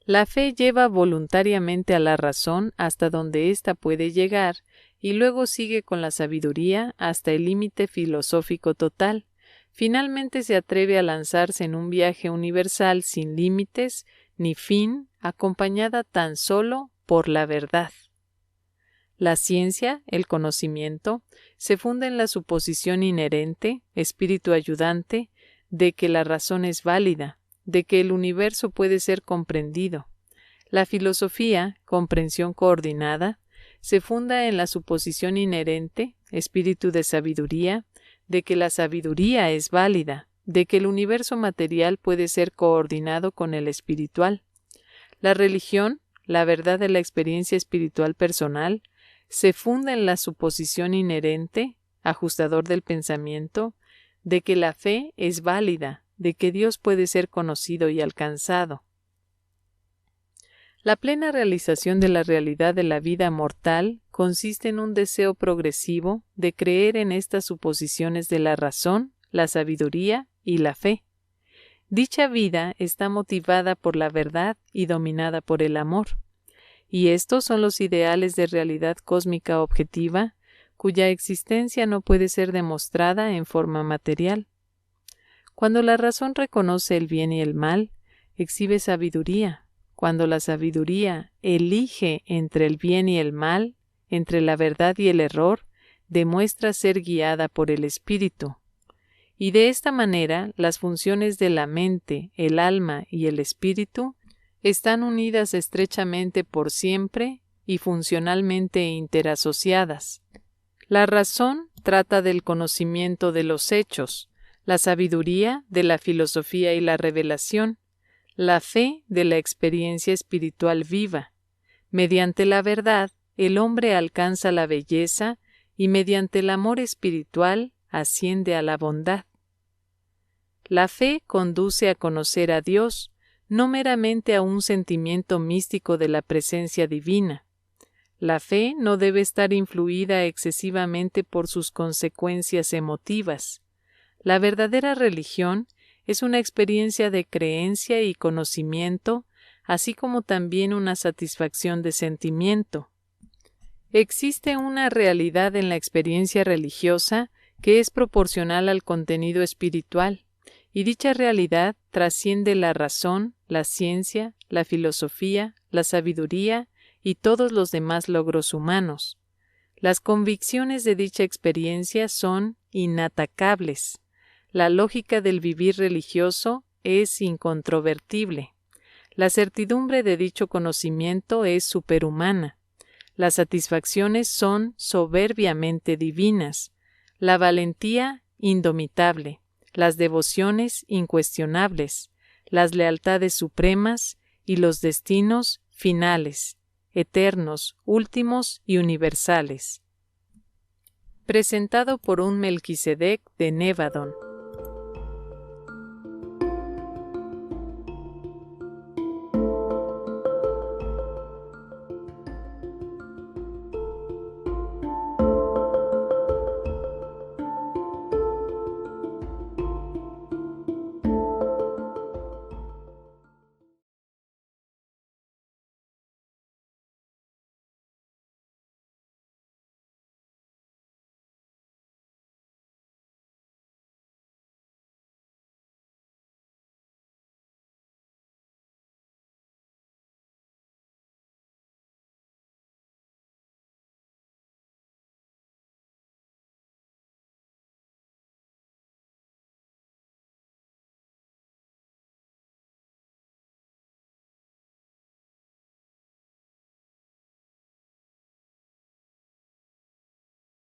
La fe lleva voluntariamente a la razón hasta donde ésta puede llegar y luego sigue con la sabiduría hasta el límite filosófico total. Finalmente se atreve a lanzarse en un viaje universal sin límites ni fin, acompañada tan solo por la verdad. La ciencia, el conocimiento, se funda en la suposición inherente, espíritu ayudante, de que la razón es válida, de que el universo puede ser comprendido. La filosofía, comprensión coordinada, se funda en la suposición inherente, espíritu de sabiduría, de que la sabiduría es válida, de que el universo material puede ser coordinado con el espiritual. La religión, la verdad de la experiencia espiritual personal, se funda en la suposición inherente, ajustador del pensamiento, de que la fe es válida, de que Dios puede ser conocido y alcanzado. La plena realización de la realidad de la vida mortal consiste en un deseo progresivo de creer en estas suposiciones de la razón, la sabiduría y la fe. Dicha vida está motivada por la verdad y dominada por el amor. Y estos son los ideales de realidad cósmica objetiva, cuya existencia no puede ser demostrada en forma material. Cuando la razón reconoce el bien y el mal, exhibe sabiduría. Cuando la sabiduría elige entre el bien y el mal, entre la verdad y el error, demuestra ser guiada por el espíritu. Y de esta manera, las funciones de la mente, el alma y el espíritu están unidas estrechamente por siempre y funcionalmente interasociadas. La razón trata del conocimiento de los hechos, la sabiduría de la filosofía y la revelación, la fe de la experiencia espiritual viva. Mediante la verdad, el hombre alcanza la belleza y mediante el amor espiritual asciende a la bondad. La fe conduce a conocer a Dios, no meramente a un sentimiento místico de la presencia divina. La fe no debe estar influida excesivamente por sus consecuencias emotivas. La verdadera religión es una experiencia de creencia y conocimiento, así como también una satisfacción de sentimiento. Existe una realidad en la experiencia religiosa que es proporcional al contenido espiritual, y dicha realidad trasciende la razón, la ciencia, la filosofía, la sabiduría y todos los demás logros humanos. Las convicciones de dicha experiencia son inatacables. La lógica del vivir religioso es incontrovertible. La certidumbre de dicho conocimiento es superhumana. Las satisfacciones son soberbiamente divinas. La valentía indomitable. Las devociones incuestionables. Las lealtades supremas y los destinos finales, eternos, últimos y universales. Presentado por un Melquisedec de Nevadón.